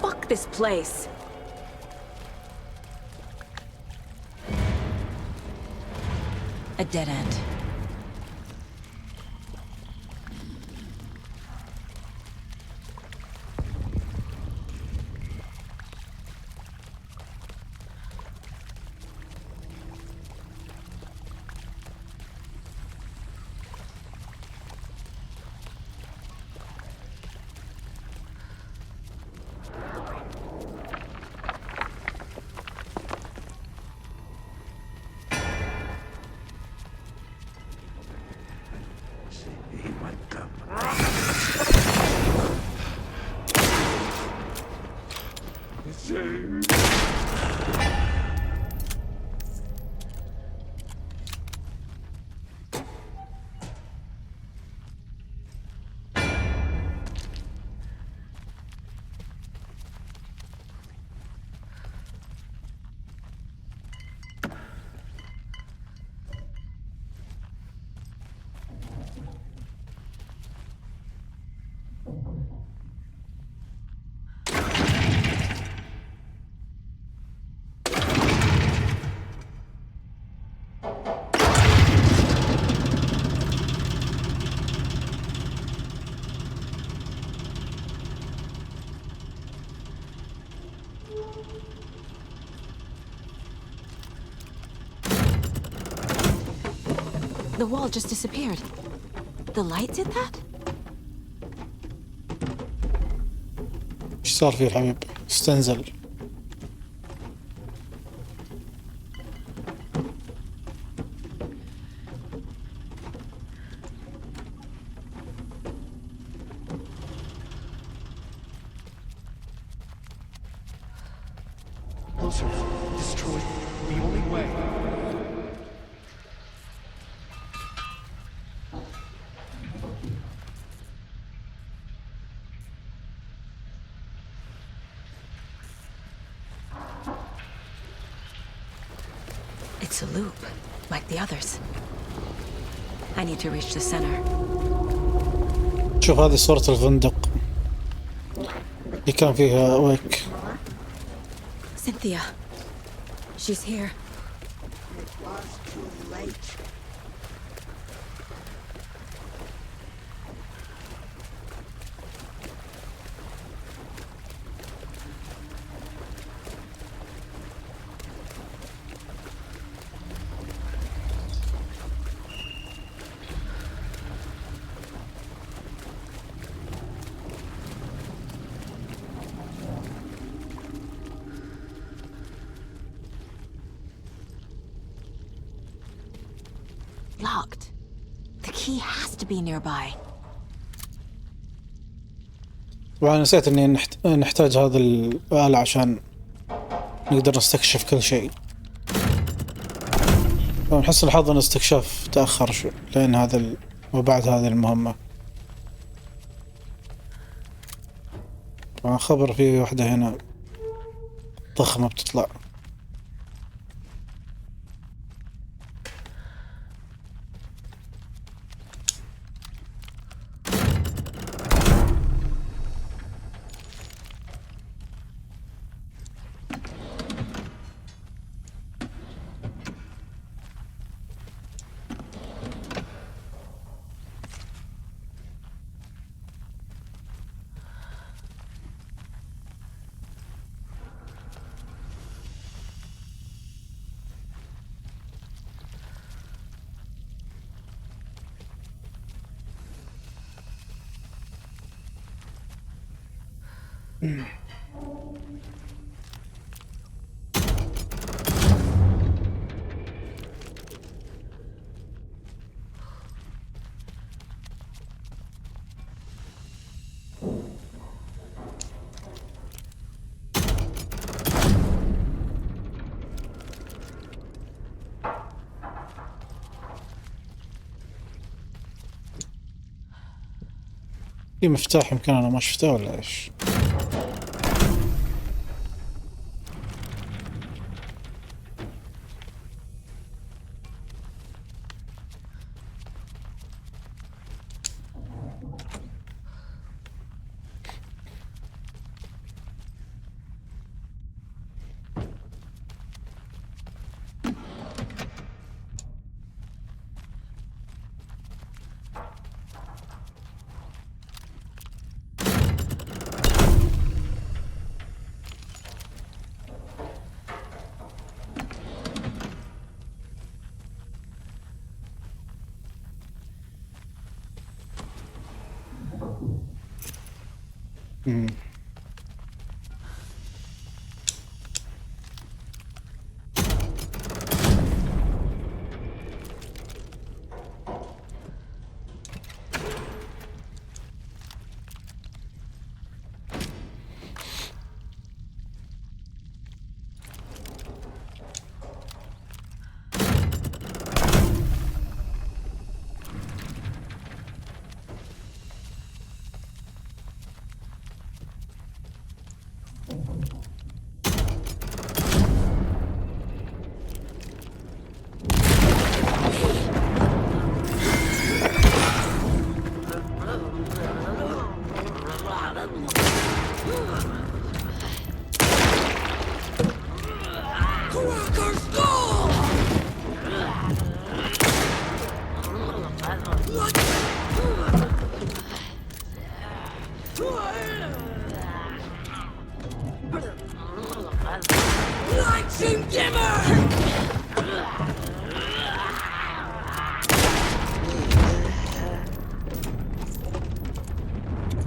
Fuck this place. A dead end. The wall just disappeared. The light did that? ايش صار فيه الحبيب؟ استنزل. Destroy the only way. It's a loop, like the others. I need to reach the center. شوف هذه صورة الفندق اللي كان فيها ويك. Cynthia. She's here. Locked. The key has to be nearby. وأنا نسيت إني نحتاج هذا الآلة عشان نقدر نستكشف كل شيء. ونحس الحظ إن الاستكشاف تأخر شوي لأن هذا وبعد هذه المهمة. طبعا خبر في واحدة هنا ضخمة بتطلع. في مفتاح يمكن أنا ما شفته ولا إيش؟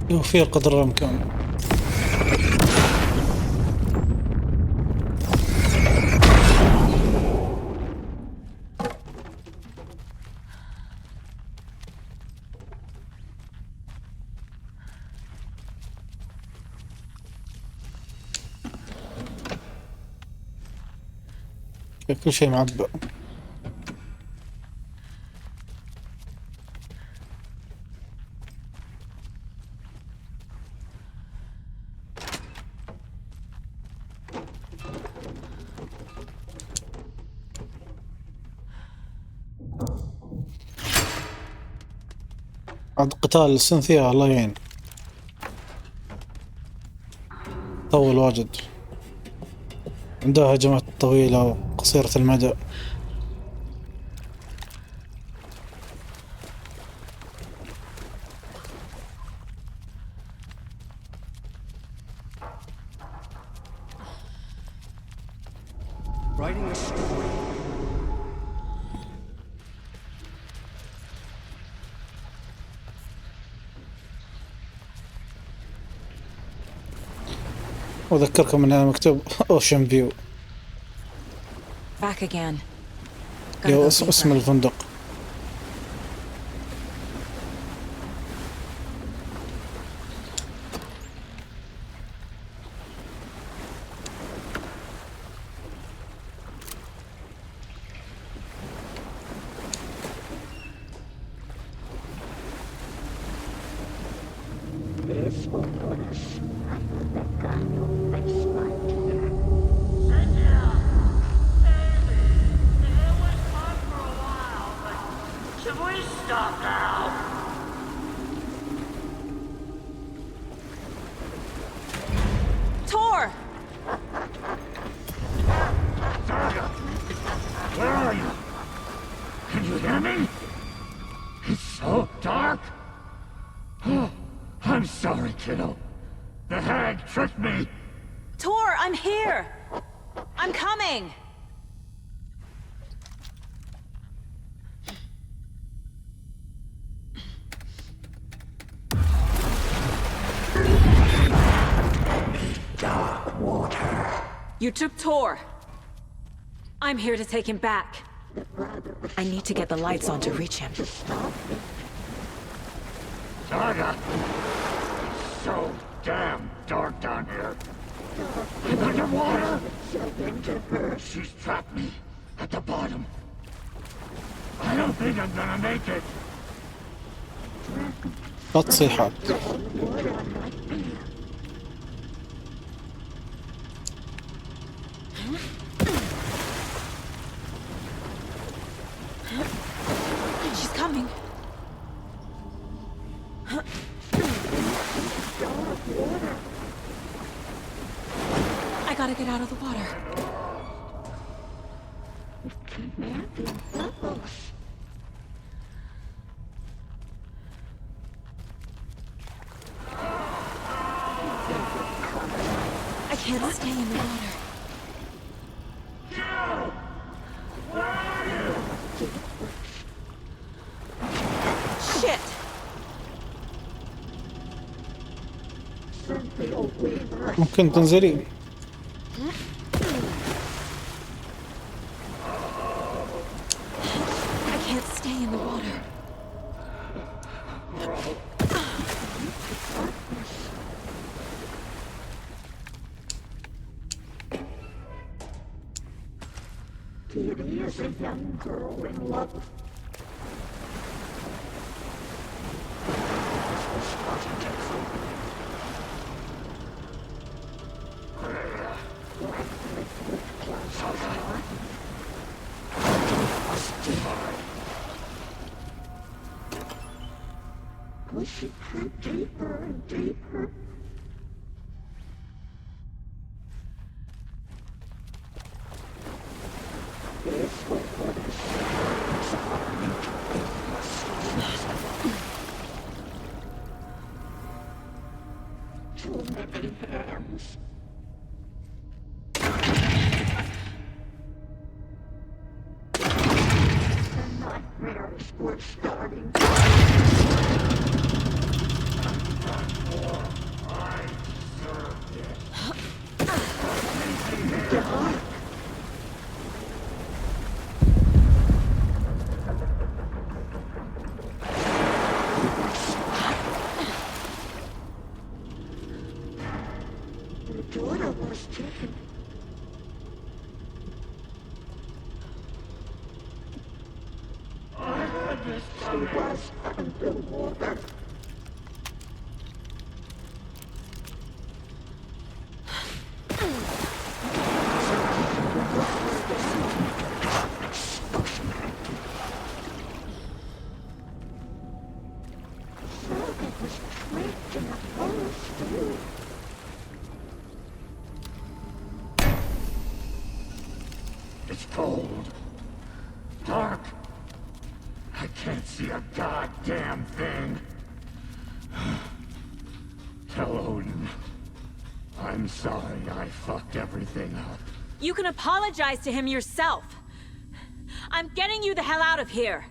يوفير قدر الإمكان. كل شيء معبأ. عاد قتال سينثيا الله يعين، طول واجد، عندها هجمات طويلة وقصيرة المدى. Writing a story. وأذكركم أنها مكتوب أوشن فيو، Back again. اللي هو اسم الفندق. Tor! Where are you? Can you hear me? It's so dark. Oh, I'm sorry, kiddo. The hag tricked me. Tor, I'm here! I'm coming! Dark water. You took Tor. I'm here to take him back. I need to get the lights on to reach him. Saga! It's so damn dark down here. I'm underwater. She's trapped me at the bottom. I don't think I'm gonna make it. لا تصيحات. She's coming. I gotta get out of the water. I can't stay in the water. Shit! ممكن تنزلين. I can't stay in the water. Kitty is a young girl in love. Push it through deeper and deeper. This way for the too many hands. The nightmares were starting. can't see a goddamn thing. Tell Odin. I'm sorry I fucked everything up. You can apologize to him yourself. I'm getting you the hell out of here.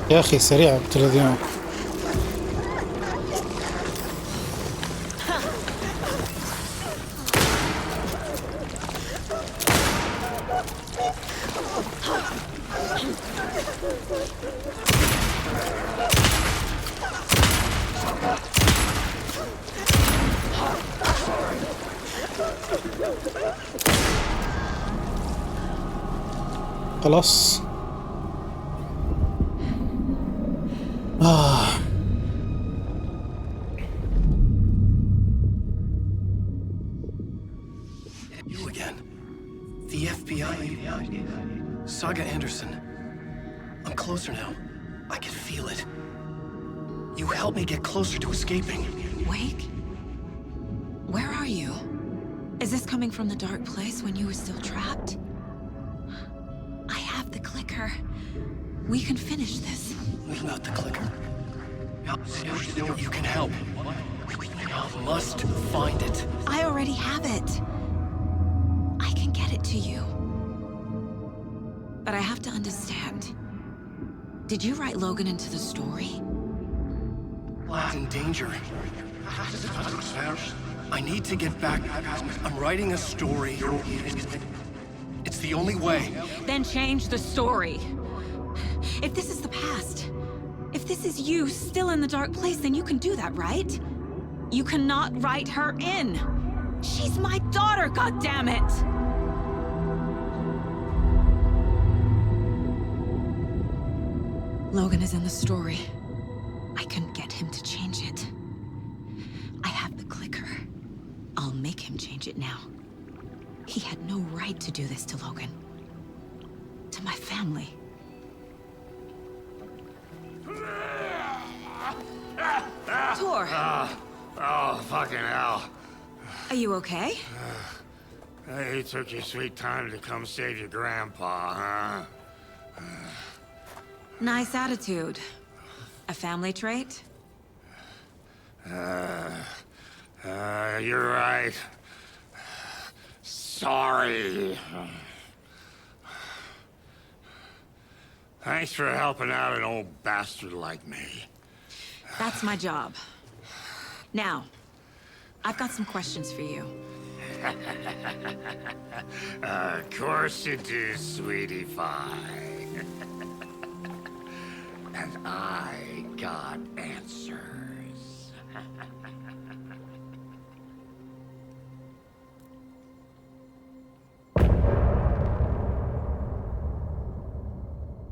يا أخي سريع بالتلفزيون. خلاص. You again. The FBI. Saga Anderson. I'm closer now. I can feel it. You helped me get closer to escaping. Wake? Where are you? Is this coming from the dark place when you were still trapped? I have the clicker. We can finish this. What about the clicker? You can help. You must find it. I already have it. I can get it to you. But I have to understand. Did you write Logan into the story? He's in danger. I need to get back. I'm writing a story. It's the only way. Then change the story. If this is the past, if this is you still in the dark place, then you can do that, right? You cannot write her in. She's my daughter, goddammit! Logan is in the story. I can get him to change it. I have the clicker. I'll make him change it now. He had no right to do this to Logan. To my family. Tor! Oh, fucking hell. Are you okay? You took your sweet time to come save your grandpa, huh? Nice attitude. A family trait? You're right. Sorry. Thanks for helping out an old bastard like me. That's my job. Now, I've got some questions for you. Of course you do, sweetie pie. And I got answers.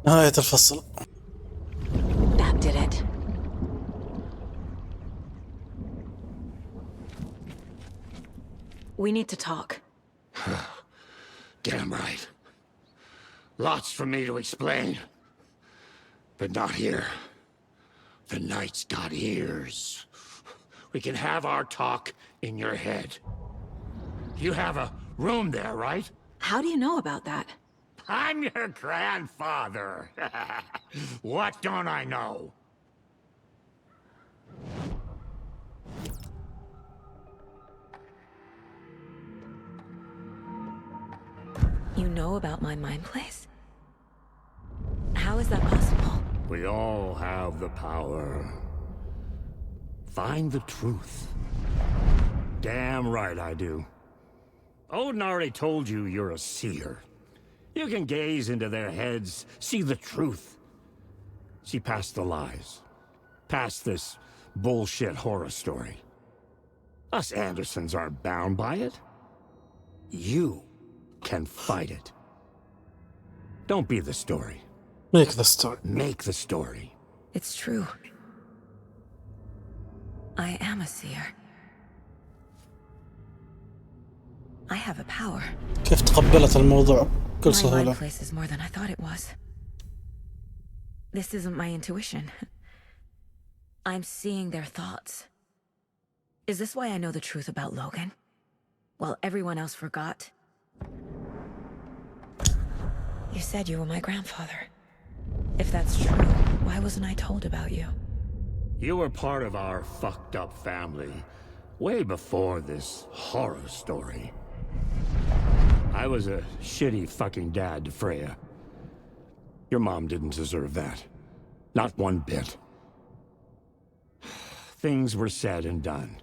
نهاية الفصل. That did it. We need to talk. Damn right. Lots for me to explain. But not here. The night's got ears. We can have our talk in your head. You have a room there, right? How do you know about that? I'm your grandfather. What don't I know? You know about my mind place? How is that possible? We all have the power. Find the truth. Damn right I do. Odin already told you you're a seer. You can gaze into their heads, see the truth. See past the lies. Past this bullshit horror story. Us Andersons aren't bound by it. You can fight it. Don't be the story. Make the story. Make the story. It's true. I am a seer. I have a power. كيف تقبلت الموضوع بكل My سهولة؟ mind place is more than I thought it was. This isn't my intuition. I'm seeing their thoughts. Is this why I know the truth about Logan? While everyone else forgot? You said you were my grandfather. If that's true, why wasn't I told about you? You were part of our fucked up family way before this horror story. I was a shitty fucking dad to Freya. Your mom didn't deserve that. Not one bit. Things were said and done.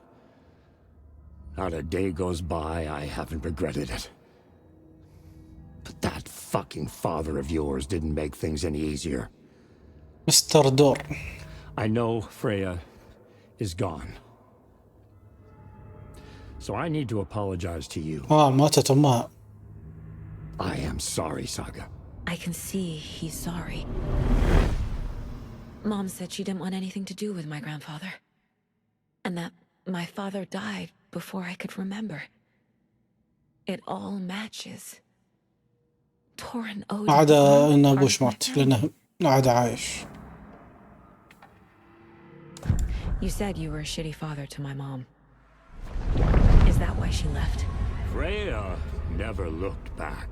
Not a day goes by I haven't regretted it. But that fucking father of yours didn't make things any easier. مستر دور. I know Freya is gone. So I need to apologize to you. ماتت أمها. I am sorry, Saga. I can see he's sorry. Mom said she didn't want anything to do with my grandfather. And that my father died before I could remember. It all matches. Torn Odin. ما عدا إن أبوش مات لأنه عاد عايش. You said you were a shitty father to my mom. Is that why she left? Freya never looked back.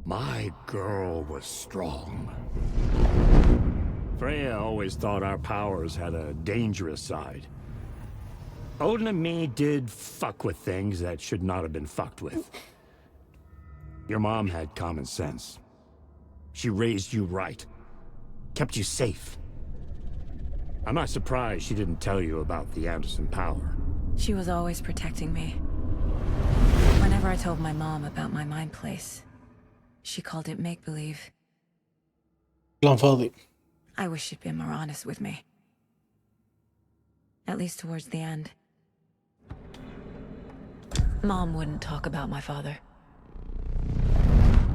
My girl was strong. Freya always thought our powers had a dangerous side. Odin and me did fuck with things that should not have been fucked with. Your mom had common sense. She raised you right. Kept you safe. I'm not surprised she didn't tell you about the Anderson power. She was always protecting me. Whenever I told my mom about my mind place, she called it make-believe. كلام فاضي. I wish she'd been more honest with me. At least towards the end. Mom wouldn't talk about my father.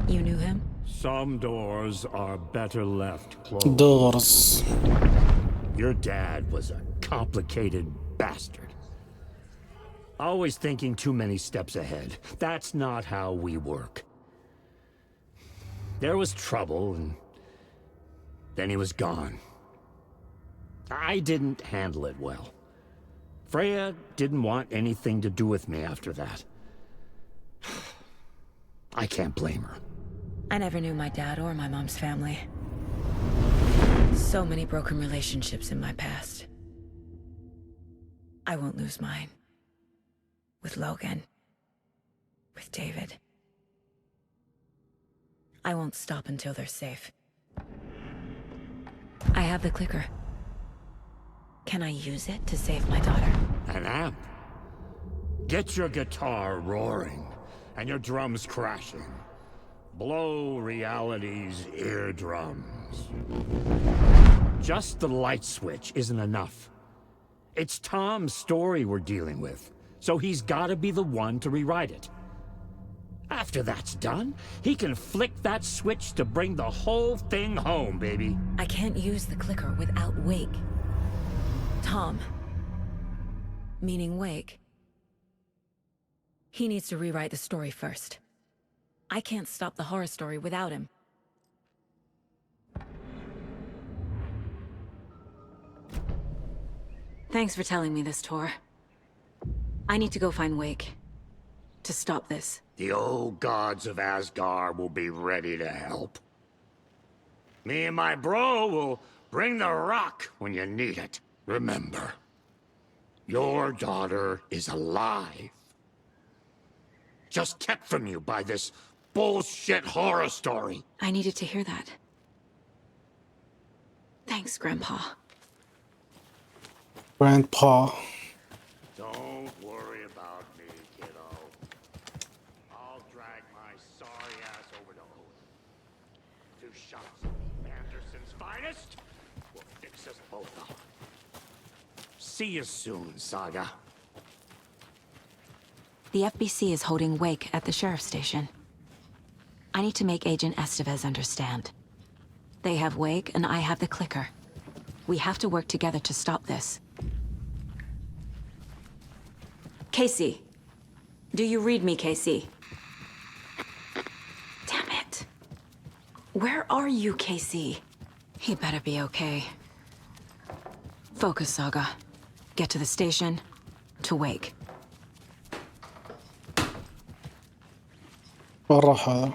You knew him? Some doors are better left closed. Doors. Your dad was a complicated bastard. Always thinking too many steps ahead. That's not how we work. There was trouble, and then he was gone. I didn't handle it well. Freya didn't want anything to do with me after that. I can't blame her. I never knew my dad or my mom's family. So many broken relationships in my past. I won't lose mine. With Logan. With David. I won't stop until they're safe. I have the clicker. Can I use it to save my daughter? An amp? Get your guitar roaring and your drums crashing. Blow reality's eardrums. Just the light switch isn't enough. It's Tom's story we're dealing with, so he's gotta be the one to rewrite it. After that's done, he can flick that switch to bring the whole thing home, baby. I can't use the clicker without Wake. Tom. Meaning Wake. He needs to rewrite the story first. I can't stop the horror story without him. Thanks for telling me this, Tor. I need to go find Wake. To stop this. The old gods of Asgard will be ready to help. Me and my bro will bring the rock when you need it. Remember, your daughter is alive. Just kept from you by this bullshit horror story. I needed to hear that. Thanks, Grandpa. Grandpa. Don't worry about me, kiddo. I'll drag my sorry ass over to Odin. 2 shots of Anderson's finest will fix us both up. See you soon, Saga. The FBC is holding Wake at the sheriff's station. I need to make Agent Estevez understand. They have Wake and I have the clicker. We have to work together to stop this. Casey. Do you read me, Casey? Damn it. Where are you, Casey? He better be okay. Focus, Saga. Get to the station, to Wake. وين راح هذا؟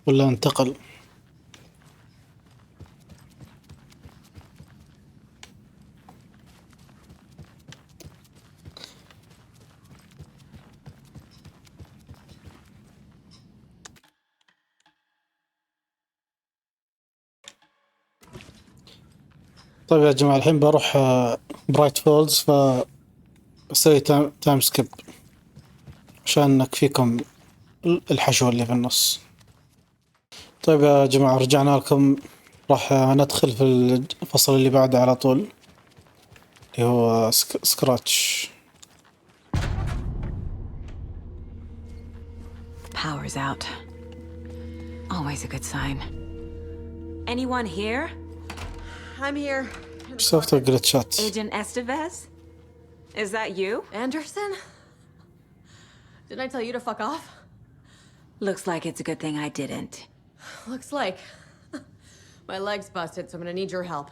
ولا انتقل؟ طيب يا جماعة الحين بروح برايت فولز فبسوي تايم سكيب عشان نكفيكم الحشو اللي في النص. طيب يا جماعة رجعنا لكم. راح ندخل في الفصل اللي بعده على طول اللي هو سكراتش. Power's out. Always a good sign. Anyone here? I'm here. شفت الجلتشات. Agent Estevez? Is that you? Anderson? Didn't I tell you to fuck off? Looks like it's a good thing I didn't. Looks like. My leg's busted, so I'm gonna need your help.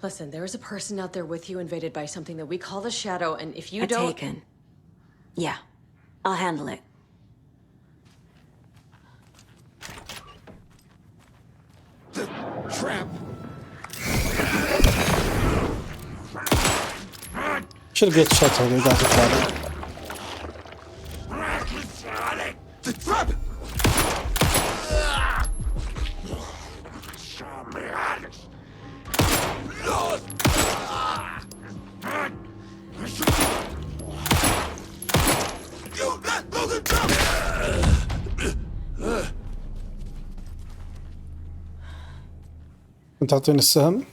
Listen, there is a person out there with you invaded by something that we call the Shadow, and if you don't... Taken. Yeah, I'll handle it. The trap! شو الجلتشات هذه قاعدة تطلع لي؟ The trap! كنت تعطيني السهم؟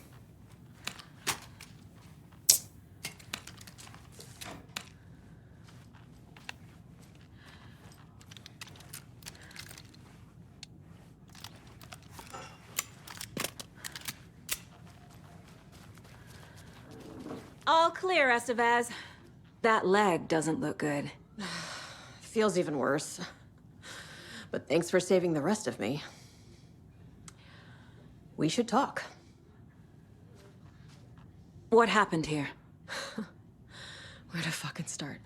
clear, Estevez. That leg doesn't look good. Feels even worse. But thanks for saving the rest of me. We should talk. What happened here? Where to fucking start?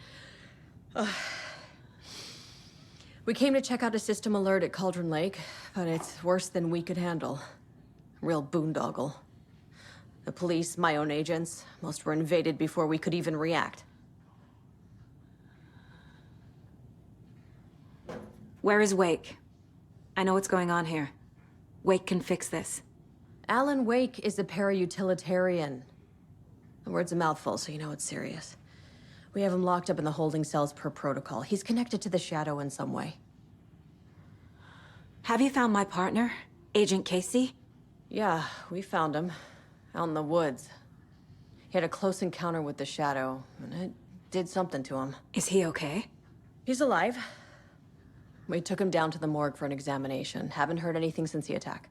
We came to check out a system alert at Cauldron Lake, but it's worse than we could handle. Real boondoggle. The police, my own agents, most were invaded before we could even react. Where is Wake? I know what's going on here. Wake can fix this. Alan Wake is a para-utilitarian. The word's a mouthful, so you know it's serious. We have him locked up in the holding cells per protocol. He's connected to the Shadow in some way. Have you found my partner, Agent Casey? Yeah, we found him. Out in the woods. He had a close encounter with the Shadow, and it did something to him. Is he okay? He's alive. We took him down to the morgue for an examination. Haven't heard anything since the attack.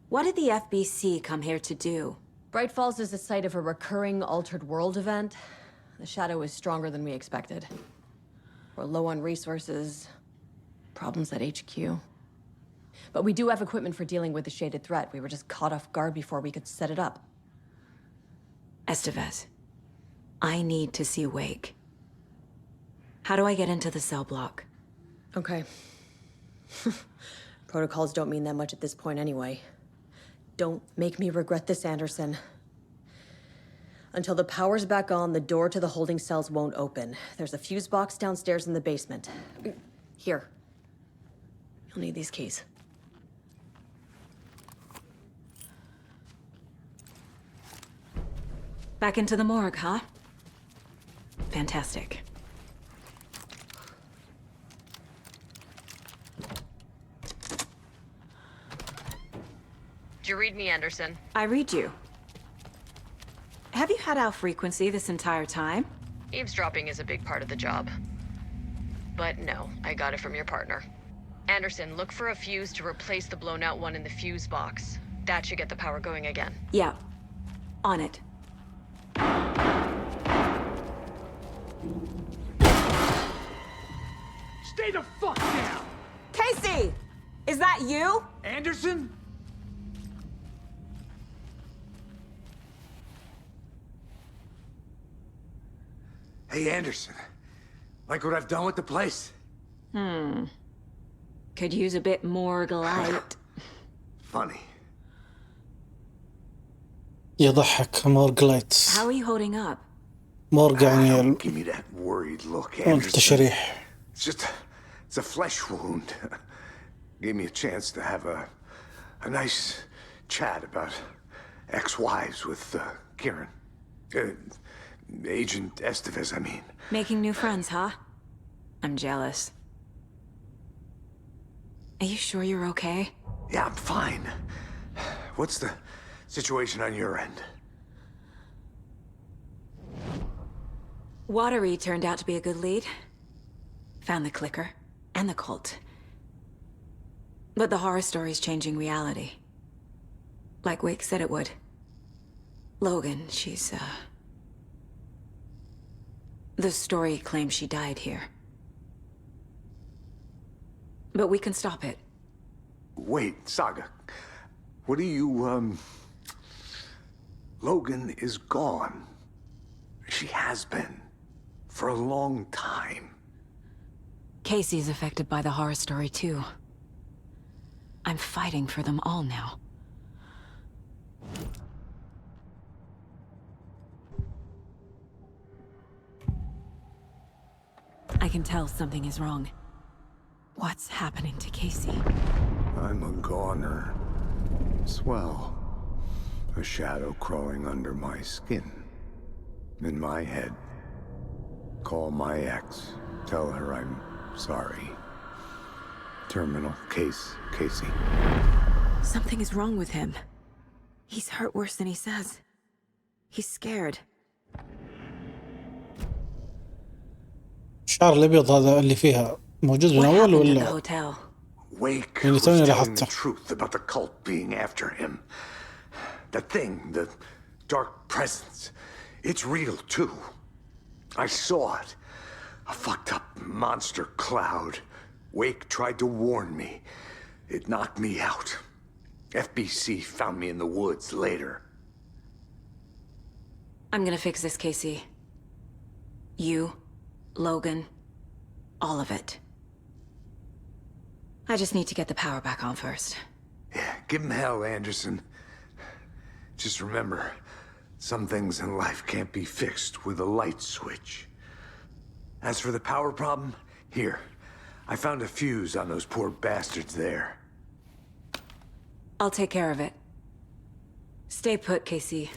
What did the FBC come here to do? Bright Falls is the site of a recurring altered world event. The Shadow is stronger than we expected. We're low on resources. Problems at HQ. But we do have equipment for dealing with the shaded threat. We were just caught off guard before we could set it up. Estevez, I need to see Wake. How do I get into the cell block? Okay. Protocols don't mean that much at this point anyway. Don't make me regret this, Anderson. Until the power's back on, the door to the holding cells won't open. There's a fuse box downstairs in the basement. Here. You'll need these keys. Back into the morgue, huh? Fantastic. Did you read me, Anderson? I read you. Have you had our frequency this entire time? Eavesdropping is a big part of the job. But no, I got it from your partner. Anderson, look for a fuse to replace the blown out one in the fuse box. That should get the power going again. Yeah. On it. Stay the fuck down! Casey! Is that you? Anderson? Hey, Anderson. Like what I've done with the place? Could use a bit more light. Funny. يضحك مورج لايتس. How are you holding up? مورج يعني Give me that worried look, Anderson. التشريح. It's a flesh wound. Gave me a chance to have a nice chat about ex-wives with Kieran. Agent Estevez, I mean. Making new friends, huh? I'm jealous. Are you sure you're okay? Yeah, I'm fine. What's the situation on your end? Watery turned out to be a good lead. Found the clicker and the cult. But the horror story's changing reality. Like Wake said it would. Logan, she's, the story claims she died here. But we can stop it. Wait, Saga. What do you, Logan is gone. She has been. For a long time. Casey's affected by the horror story, too. I'm fighting for them all now. I can tell something is wrong. What's happening to Casey? I'm a goner. Swell. A shadow crawling under my skin. In my head. Call my ex. Tell her I'm sorry. Terminal case, Casey. Something is wrong with him. He's hurt worse than he says. He's scared. الشعر الأبيض هذا اللي فيها موجود من What أول happened in the ولا؟ hotel? Wake يعني was توني telling the لاحظته. truth about the cult being after him. That thing, the Dark presence. It's real, too. I saw it. A fucked up monster cloud. Wake tried to warn me. It knocked me out. FBC found me in the woods later. I'm gonna fix this, Casey. You, Logan, all of it. I just need to get the power back on first. Yeah, give him hell, Anderson. Just remember, some things in life can't be fixed with a light switch. As for the power problem, here. I found a fuse on those poor bastards there. I'll take care of it. Stay put, Casey.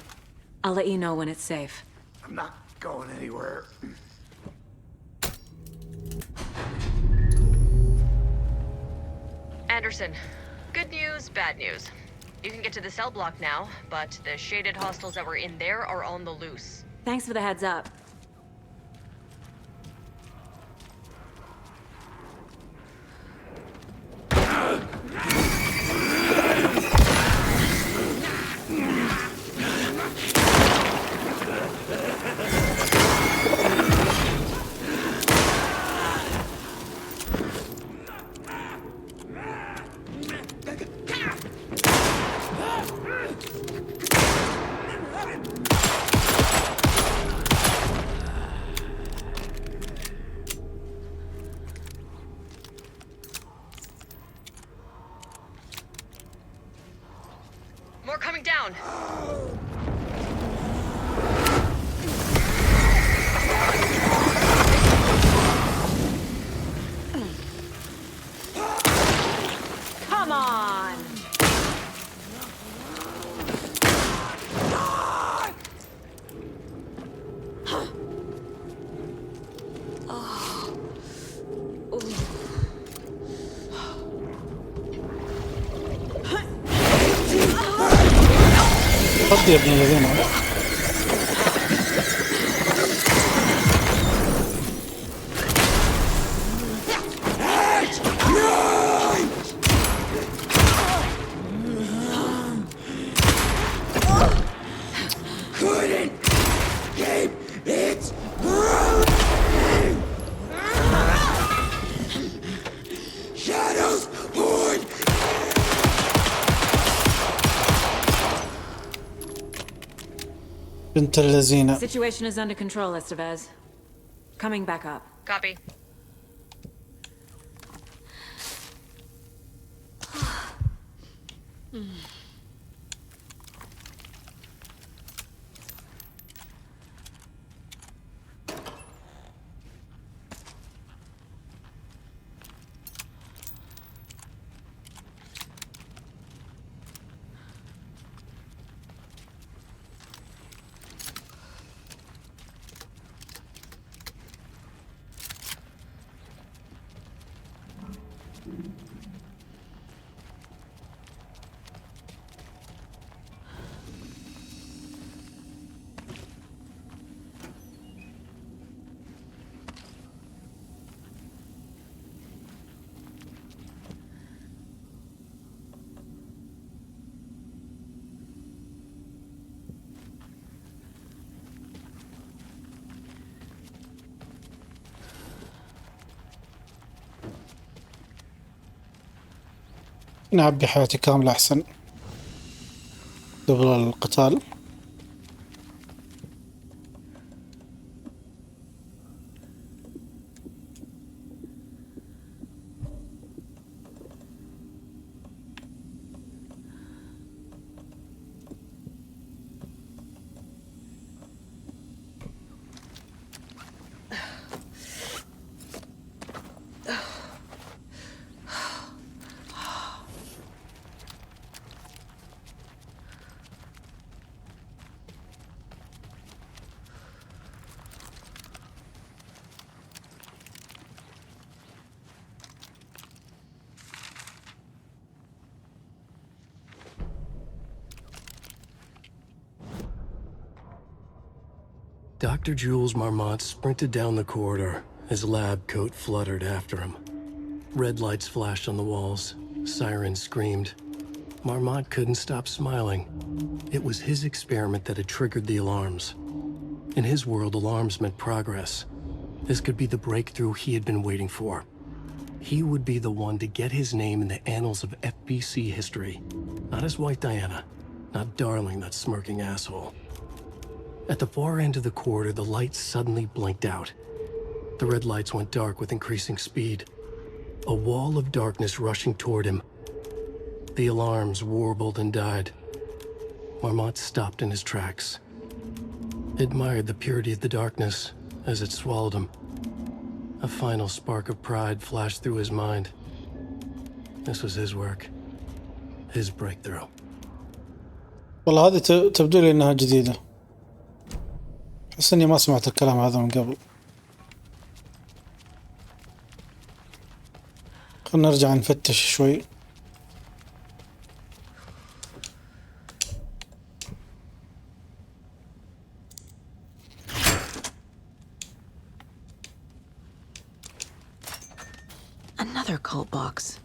I'll let you know when it's safe. I'm not going anywhere. Anderson, good news, bad news. You can get to the cell block now, but the shaded hostiles that were in there are on the loose. Thanks for the heads up. More coming down. Come on! خد يا ابن الذين. بنت اللذينة. Situation is under control, Estevez. Coming back up. Copy. نعبي حياتي كاملة أحسن قبل القتال. Dr. Jules Marmont sprinted down the corridor. His lab coat fluttered after him. Red lights flashed on the walls. Sirens screamed. Marmont couldn't stop smiling. It was his experiment that had triggered the alarms. In his world, alarms meant progress. This could be the breakthrough he had been waiting for. He would be the one to get his name in the annals of FBC history. Not as White Diana, not Darling, that smirking asshole. At the far end of the corridor, the lights suddenly blinked out. The red lights went dark with increasing speed. A wall of darkness rushing toward him. The alarms warbled and died. Marmont stopped in his tracks. Admired the purity of the darkness as it swallowed him. A final spark of pride flashed through his mind. This was his work. His breakthrough. والله هذه تبدو لي انها جديدة. أحس اني ما سمعت الكلام هذا من قبل. خلنا نرجع نفتش شوي. Another cult box.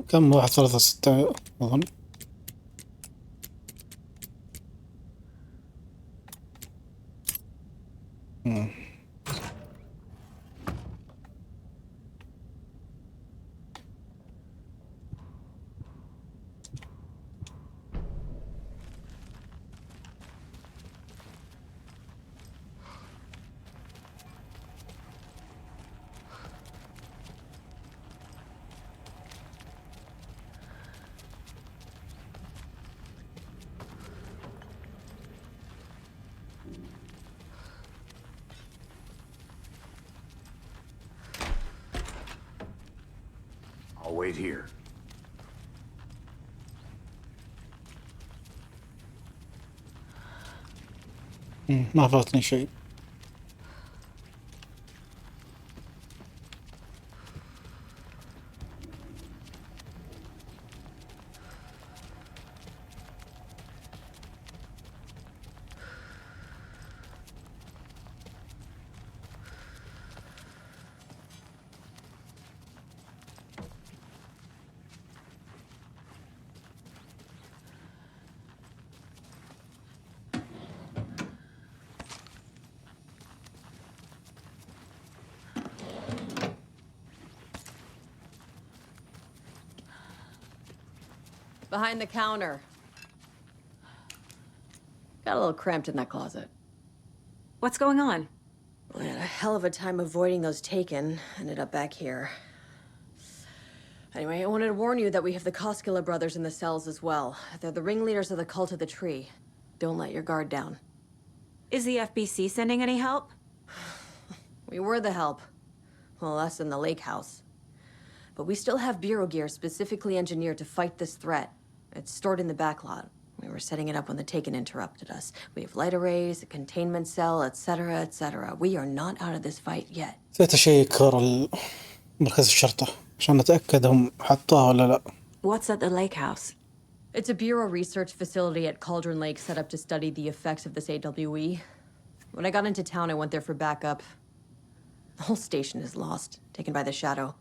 كم 1 3 6 أظن. I'll wait here. ما فاتني شيء. Behind the counter. Got a little cramped in that closet. What's going on? I had a hell of a time avoiding those taken. Ended up back here. Anyway, I wanted to warn you that we have the Koskela brothers in the cells as well. They're the ringleaders of the cult of the tree. Don't let your guard down. Is the FBC sending any help? We were the help. Well, us in the lake house. But we still have bureau gear specifically engineered to fight this threat. It's stored in the backlot. We were setting it up when the Taken interrupted us. We have light arrays, a containment cell, etc., etc. We are not out of this fight yet. نسيت أشيك مركز الشرطة عشان نتأكد هم حطوها ولا لا. What's at the lake house? It's a bureau research facility at Cauldron Lake set up to study the effects of this AWE. When I got into town, I went there for backup. The whole station is lost, taken by the Shadow.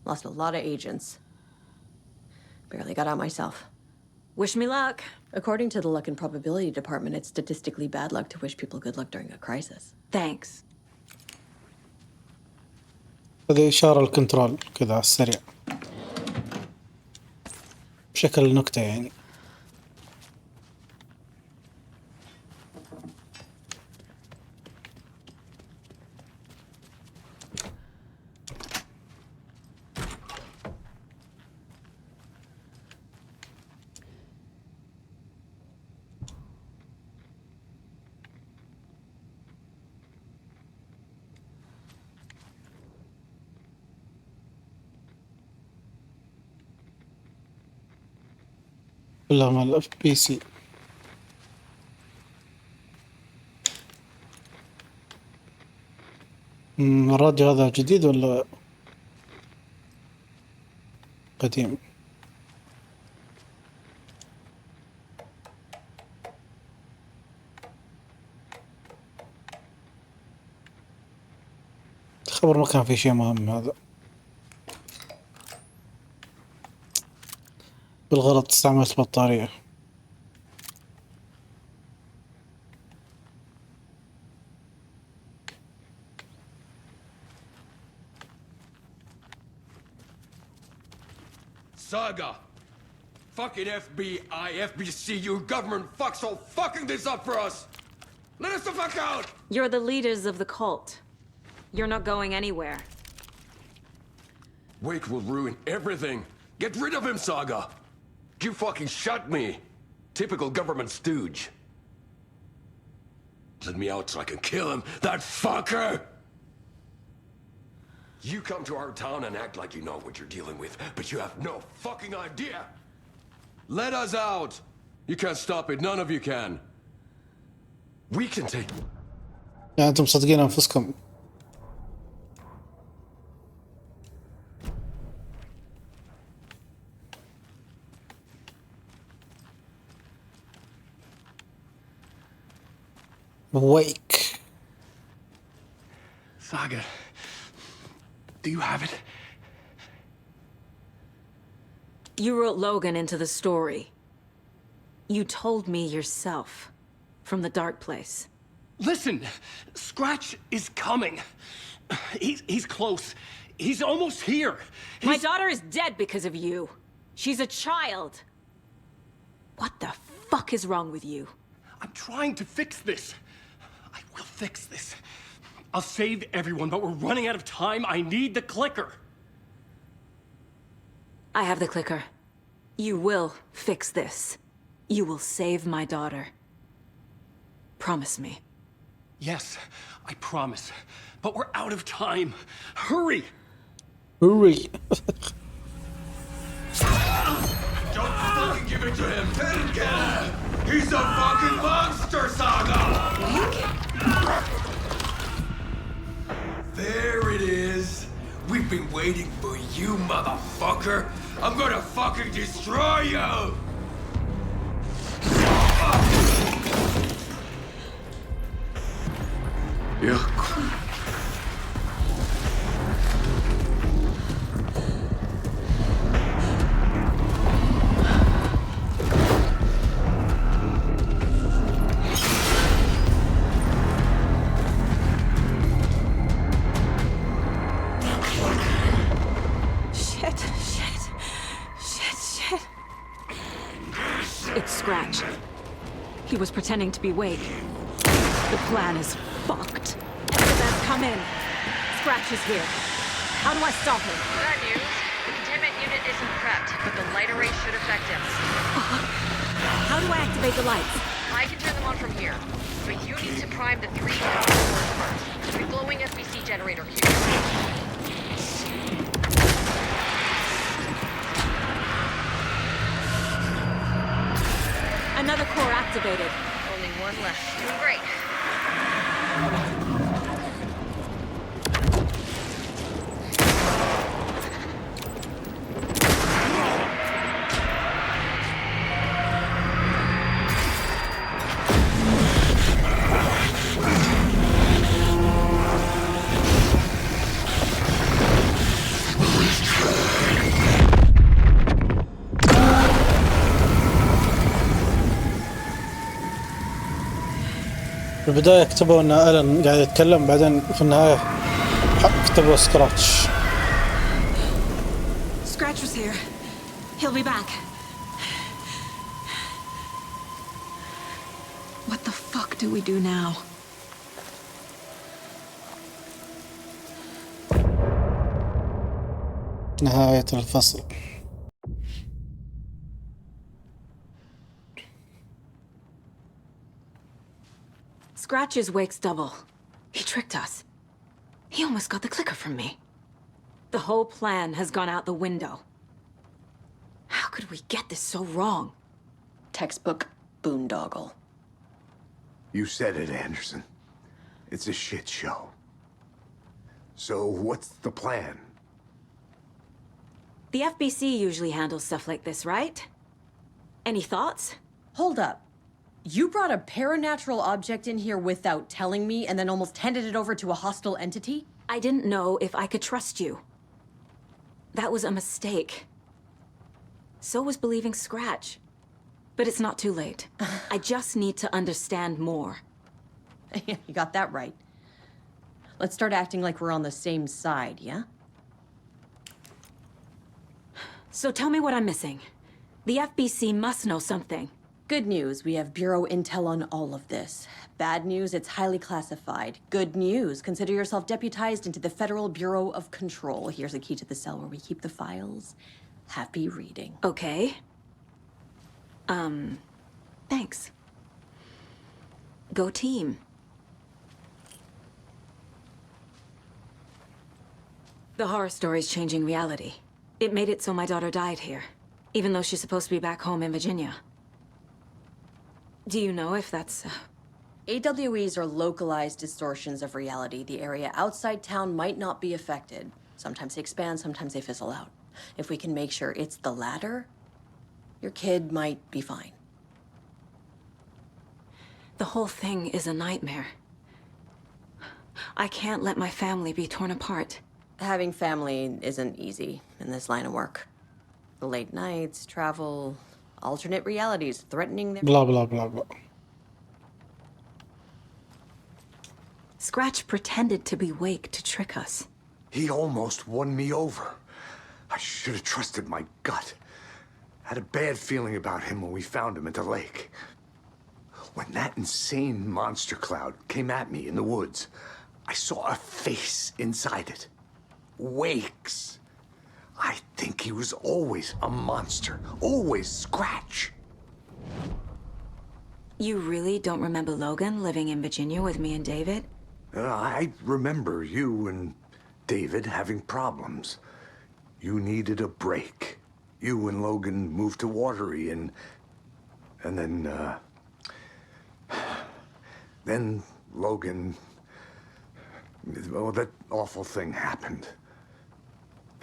Lost a lot of agents. Barely got out myself. Wish me luck. According to the luck and probability department, it's statistically bad luck to wish people good luck during a crisis. Thanks. هذه إشارة الكنترول كذا على السريع بشكل نكتة يعني. كلها مال اف بي سي. الراديو هذا جديد ولا قديم؟ خبر ما كان في شيء مهم هذا. بالغلط استعملت بطارية. Saga! Fucking FBI, FBC, you government fucks all fucking this up for us! Let us the fuck out! You're the leaders of the cult. You're not going anywhere. Wake will ruin everything. Get rid of him, Saga! You fucking shot me! Typical government stooge. Let me out so I can kill him, that fucker! You come to our town and act like you know what you're dealing with, but you have no fucking idea! Let us out! You can't stop it, none of you can. We can take... يعني أنتم مصدقين أنفسكم؟ Wake. Saga, do you have it? You wrote Logan into the story. You told me yourself. From the dark place. Listen! Scratch is coming. He's close. He's almost here. My daughter is dead because of you. She's a child. What the fuck is wrong with you? I'm trying to fix this. I will fix this. I'll save everyone, but we're running out of time. I need the clicker. I have the clicker. You will fix this. You will save my daughter. Promise me. Yes, I promise. But we're out of time. Hurry! Hurry! Don't fucking give it to him! Take him! He's a fucking monster, Saga! There it is! We've been waiting for you, motherfucker! I'm gonna fucking destroy you! Yeah. Shit. It's Scratch. He was pretending to be Wake. The plan is fucked. Everything's come in. Scratch is here. How do I stop him? Bad news. The containment unit isn't prepped, but the light array should affect him. How do I activate the lights? I can turn them on from here, but you need to prime the 3 power source first. The glowing FBC generator cube. Another core activated. Only one left. Doing great. في البداية كتبوا ان آلان قاعد يتكلم، بعدين في النهاية كتبوا سكراتش. Scratch was here. He'll be back. What the fuck do we do now? نهاية الفصل. Scratch is Wake's double. He tricked us. He almost got the clicker from me. The whole plan has gone out the window. How could we get this so wrong? Textbook boondoggle. You said it, Anderson. It's a shit show. So what's the plan? The FBC usually handles stuff like this, right? Any thoughts? Hold up. You brought a paranatural object in here without telling me and then almost handed it over to a hostile entity? I didn't know if I could trust you. That was a mistake. So was believing Scratch. But it's not too late. I just need to understand more. Yeah, you got that right. Let's start acting like we're on the same side, yeah? So tell me what I'm missing. The FBC must know something. Good news, we have Bureau intel on all of this. Bad news, it's highly classified. Good news, consider yourself deputized into the Federal Bureau of Control. Here's a key to the cell where we keep the files. Happy reading. Okay. Thanks. Go team. The horror story's changing reality. It made it so my daughter died here, even though she's supposed to be back home in Virginia. Do you know if that's... AWEs are localized distortions of reality. The area outside town might not be affected. Sometimes they expand, sometimes they fizzle out. If we can make sure it's the latter, your kid might be fine. The whole thing is a nightmare. I can't let my family be torn apart. Having family isn't easy in this line of work. The late nights, travel, alternate realities threatening their... Blah, blah, blah, blah. Scratch pretended to be Wake to trick us. He almost won me over. I should have trusted my gut. Had a bad feeling about him when we found him at the lake. When that insane monster cloud came at me in the woods, I saw a face inside it. Wake's. I think he was always a monster. Always Scratch. You really don't remember Logan living in Virginia with me and David? I remember you and David having problems. You needed a break. You and Logan moved to Watery and then Logan, well, that awful thing happened.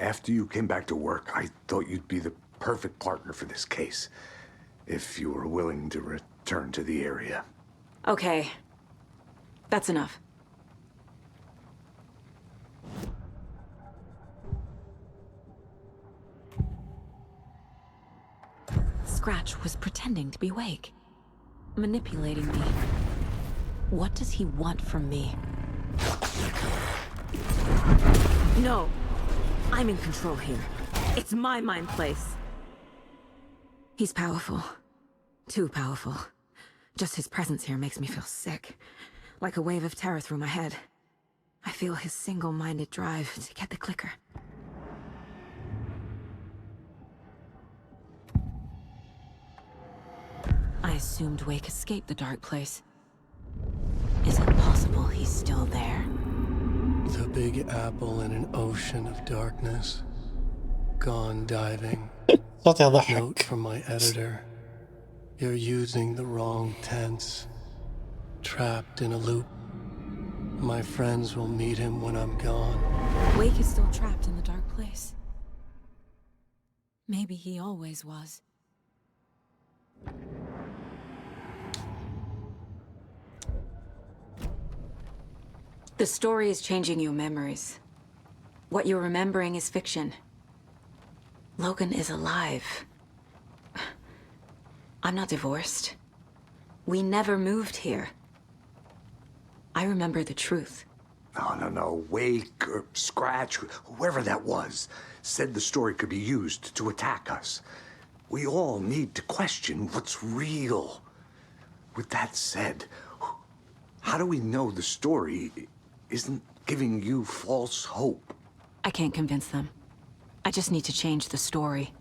After you came back to work, I thought you'd be the perfect partner for this case, if you were willing to return to the area. Okay. That's enough. Scratch was pretending to be Wake. Manipulating me. What does he want from me? No! I'm in control here. It's my mind place. He's powerful. Too powerful. Just his presence here makes me feel sick. Like a wave of terror through my head. I feel his single-minded drive to get the clicker. I assumed Wake escaped the dark place. Is it possible he's still there? The Big Apple in an ocean of darkness. Gone diving. Note from my editor. You're using the wrong tense. Trapped in a loop. My friends will meet him when I'm gone. Wake is still trapped in the dark place. Maybe he always was. The story is changing your memories. What you're remembering is fiction. Logan is alive. I'm not divorced. We never moved here. I remember the truth. No. Wake or Scratch, whoever that was, said the story could be used to attack us. We all need to question what's real. With that said, how do we know the story isn't giving you false hope? I can't convince them. I just need to change the story.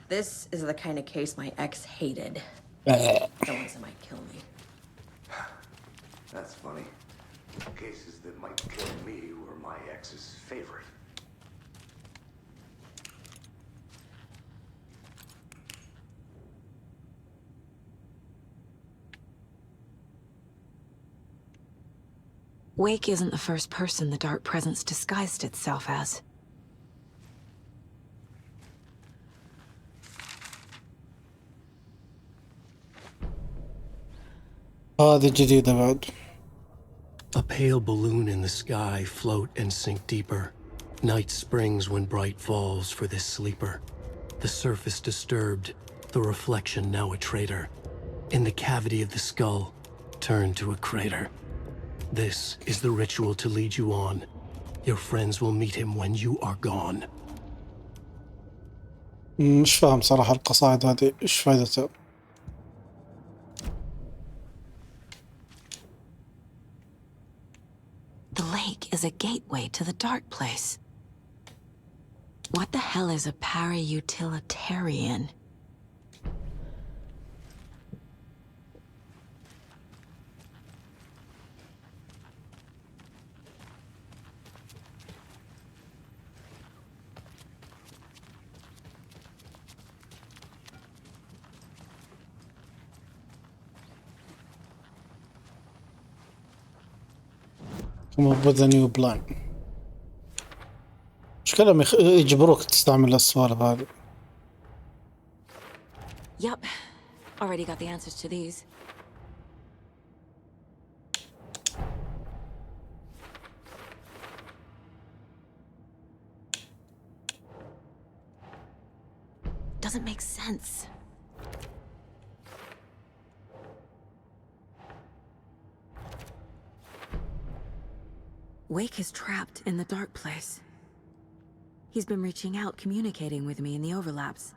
This is the kind of case my ex hated. Uh. The ones that might kill me. That's funny. Cases that might kill me were my ex's favorite. Wake isn't the first person the Dark Presence disguised itself as. هذه جديدة بعد. A pale balloon in the sky float and sink deeper. Night springs when bright falls for this sleeper. The surface disturbed, the reflection now a traitor. In the cavity of the skull, turned to a crater. This is the ritual to lead you on. Your friends will meet him when you are gone. مش فاهم صراحة القصائد هذه إيش فائدتها. The lake is a gateway to the dark place. What the hell is a para-utilitarian? Come up with a new plan. إيش كلام يجبروك تستعمل السوالف هذه. Yup. Already got the answers to these. Doesn't make sense. Wake is trapped in the dark place. He's been reaching out, communicating with me in the overlaps.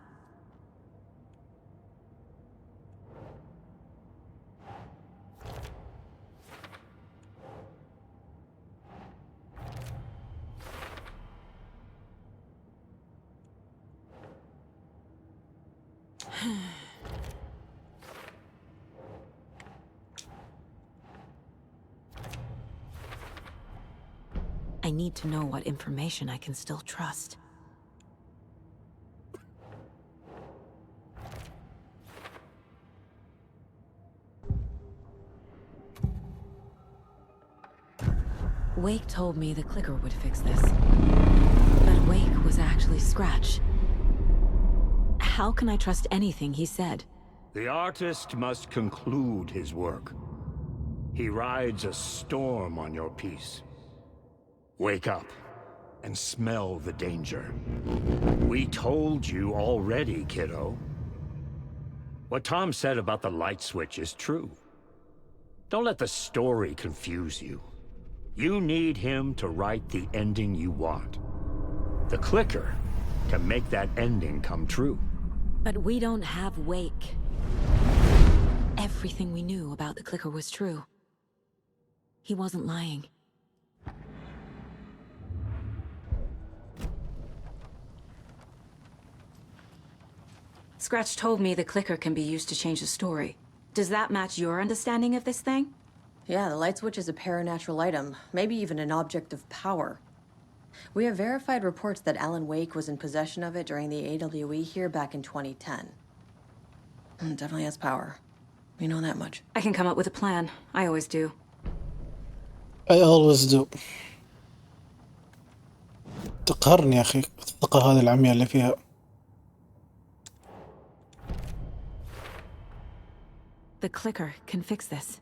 I need to know what information I can still trust. Wake told me the clicker would fix this. But Wake was actually Skrach. How can I trust anything he said? The artist must conclude his work. He rides a storm on your piece. Wake up and smell the danger. We told you already, kiddo. What Tom said about the light switch is true. Don't let the story confuse you. You need him to write the ending you want. The clicker can make that ending come true. But we don't have Wake. Everything we knew about the clicker was true. He wasn't lying. Skrach told me the clicker can be used to change the story. Does that match your understanding of this thing? Yeah, the light switch is a paranatural item, maybe even an object of power. We have verified reports that Alan Wake was in possession of it during the AWE here back in 2010. Definitely has power. We know that much. I can come up with a plan. I always do. I always do. تقهرني يا أخي الثقة هذه العمياء اللي فيها. The clicker can fix this.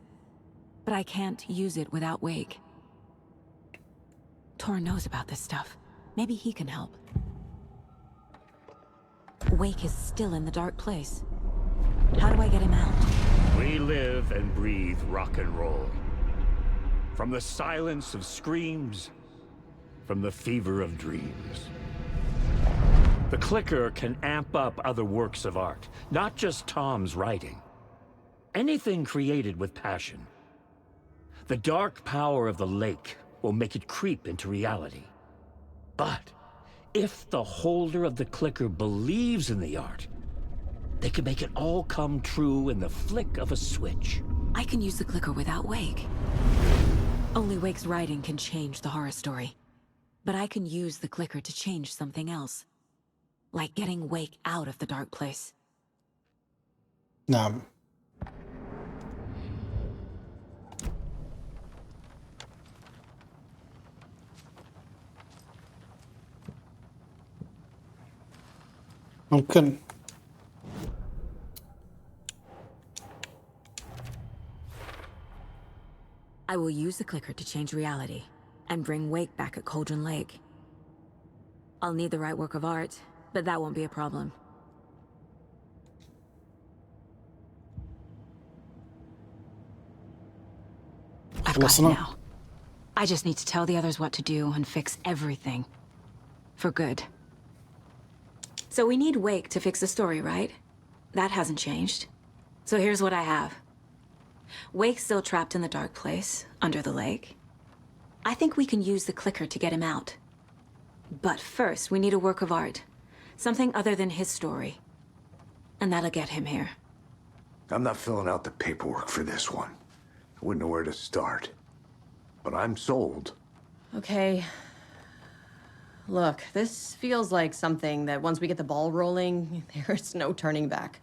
But I can't use it without Wake. Tor knows about this stuff. Maybe he can help. Wake is still in the dark place. How do I get him out? We live and breathe rock and roll. From the silence of screams, from the fever of dreams. The clicker can amp up other works of art, not just Tom's writing. Anything created with passion. The dark power of the lake will make it creep into reality. But if the holder of the clicker believes in the art, they can make it all come true in the flick of a switch. I can use the clicker without Wake. Only Wake's writing can change the horror story. But I can use the clicker to change something else. Like getting Wake out of the dark place. نعم. ممكن I will use the clicker to change reality and bring Wake back at Cauldron Lake. I'll need the right work of art, but that won't be a problem. I've got it now. I just need to tell the others what to do and fix everything. For good. So we need Wake to fix the story, right? That hasn't changed. So here's what I have. Wake's still trapped in the dark place, under the lake. I think we can use the clicker to get him out. But first, we need a work of art. Something other than his story. And that'll get him here. I'm not filling out the paperwork for this one. I wouldn't know where to start. But I'm sold. Okay. Look, this feels like something that once we get the ball rolling, there's no turning back.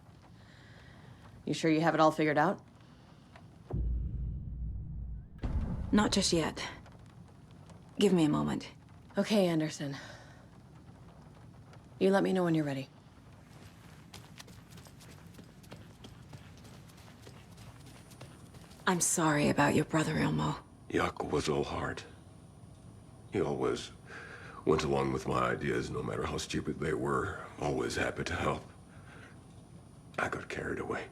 You sure you have it all figured out? Not just yet. Give me a moment. Okay, Anderson. You let me know when you're ready. I'm sorry about your brother, Ilmo. Jaakko was all heart. He always went along with my ideas, no matter how stupid they were. Always happy to help. I got carried away.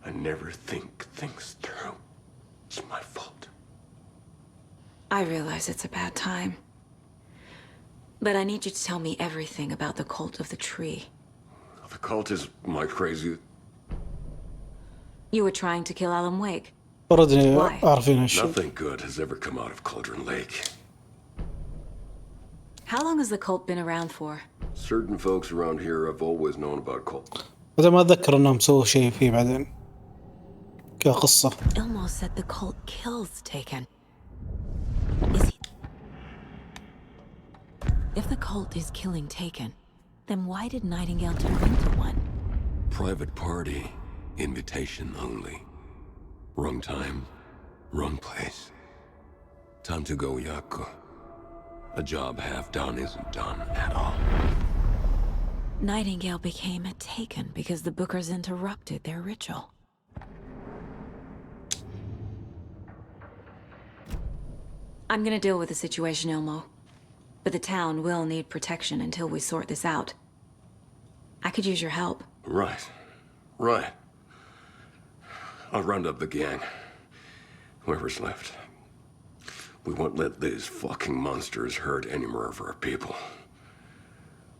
I never think things through. It's my fault. I realize it's a bad time. But I need you to tell me everything about the cult of the tree. The cult is my crazy... You were trying to kill Alan Wake. Why? Nothing good has ever come out of Cauldron Lake. How long has the cult been around for? Certain folks around here have always known about cult. هذا ما أتذكر إنهم سووا شيء فيه بعدين. كقصة. Ilmo said the cult kills Taken. Is he? If the cult is killing Taken, then why did Nightingale turn into one? Private party. Invitation only. Wrong time, wrong place. Time to go, Jaakko. A job half done isn't done at all. Nightingale became a Taken because the Bookers interrupted their ritual. I'm gonna deal with the situation, Ilmo. But the town will need protection until we sort this out. I could use your help. Right. Right. I'll round up the gang. Whoever's left. We won't let these fucking monsters hurt any more of our people.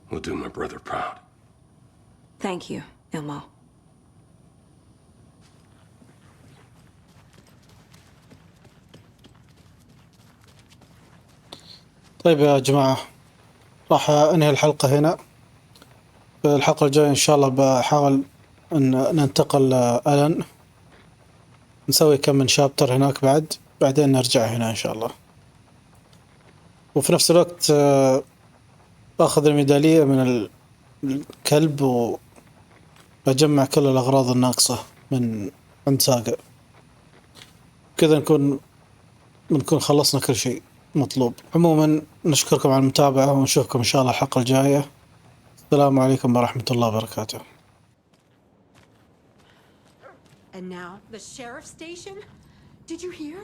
We'll do my brother proud. Thank you, Ilmo. طيب يا جماعة، راح أنهي الحلقة هنا. في الحلقة الجاية إن شاء الله بحاول أن ننتقل آلان، نسوي كم من شابتر هناك بعدين نرجع هنا إن شاء الله. وفي نفس الوقت أخذ الميدالية من الكلب وأجمع كل الأغراض الناقصة من عند ساقا. كذا نكون خلصنا كل شيء مطلوب. عموما نشكركم على المتابعة ونشوفكم إن شاء الله الحلقة الجاية. السلام عليكم ورحمة الله وبركاته. And now, the sheriff's station? Did you hear?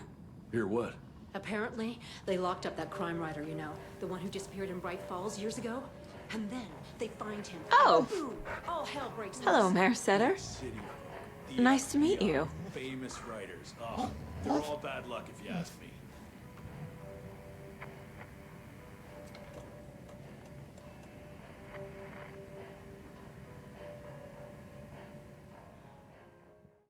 Hear what? Apparently, they locked up that crime writer, you know, the one who disappeared in Bright Falls years ago. And then they find him. Oh! Boom! All hell breaks loose. Hello, Mayor Setter. Nice to meet you. Famous writers. Oh, they're all bad luck if you ask me.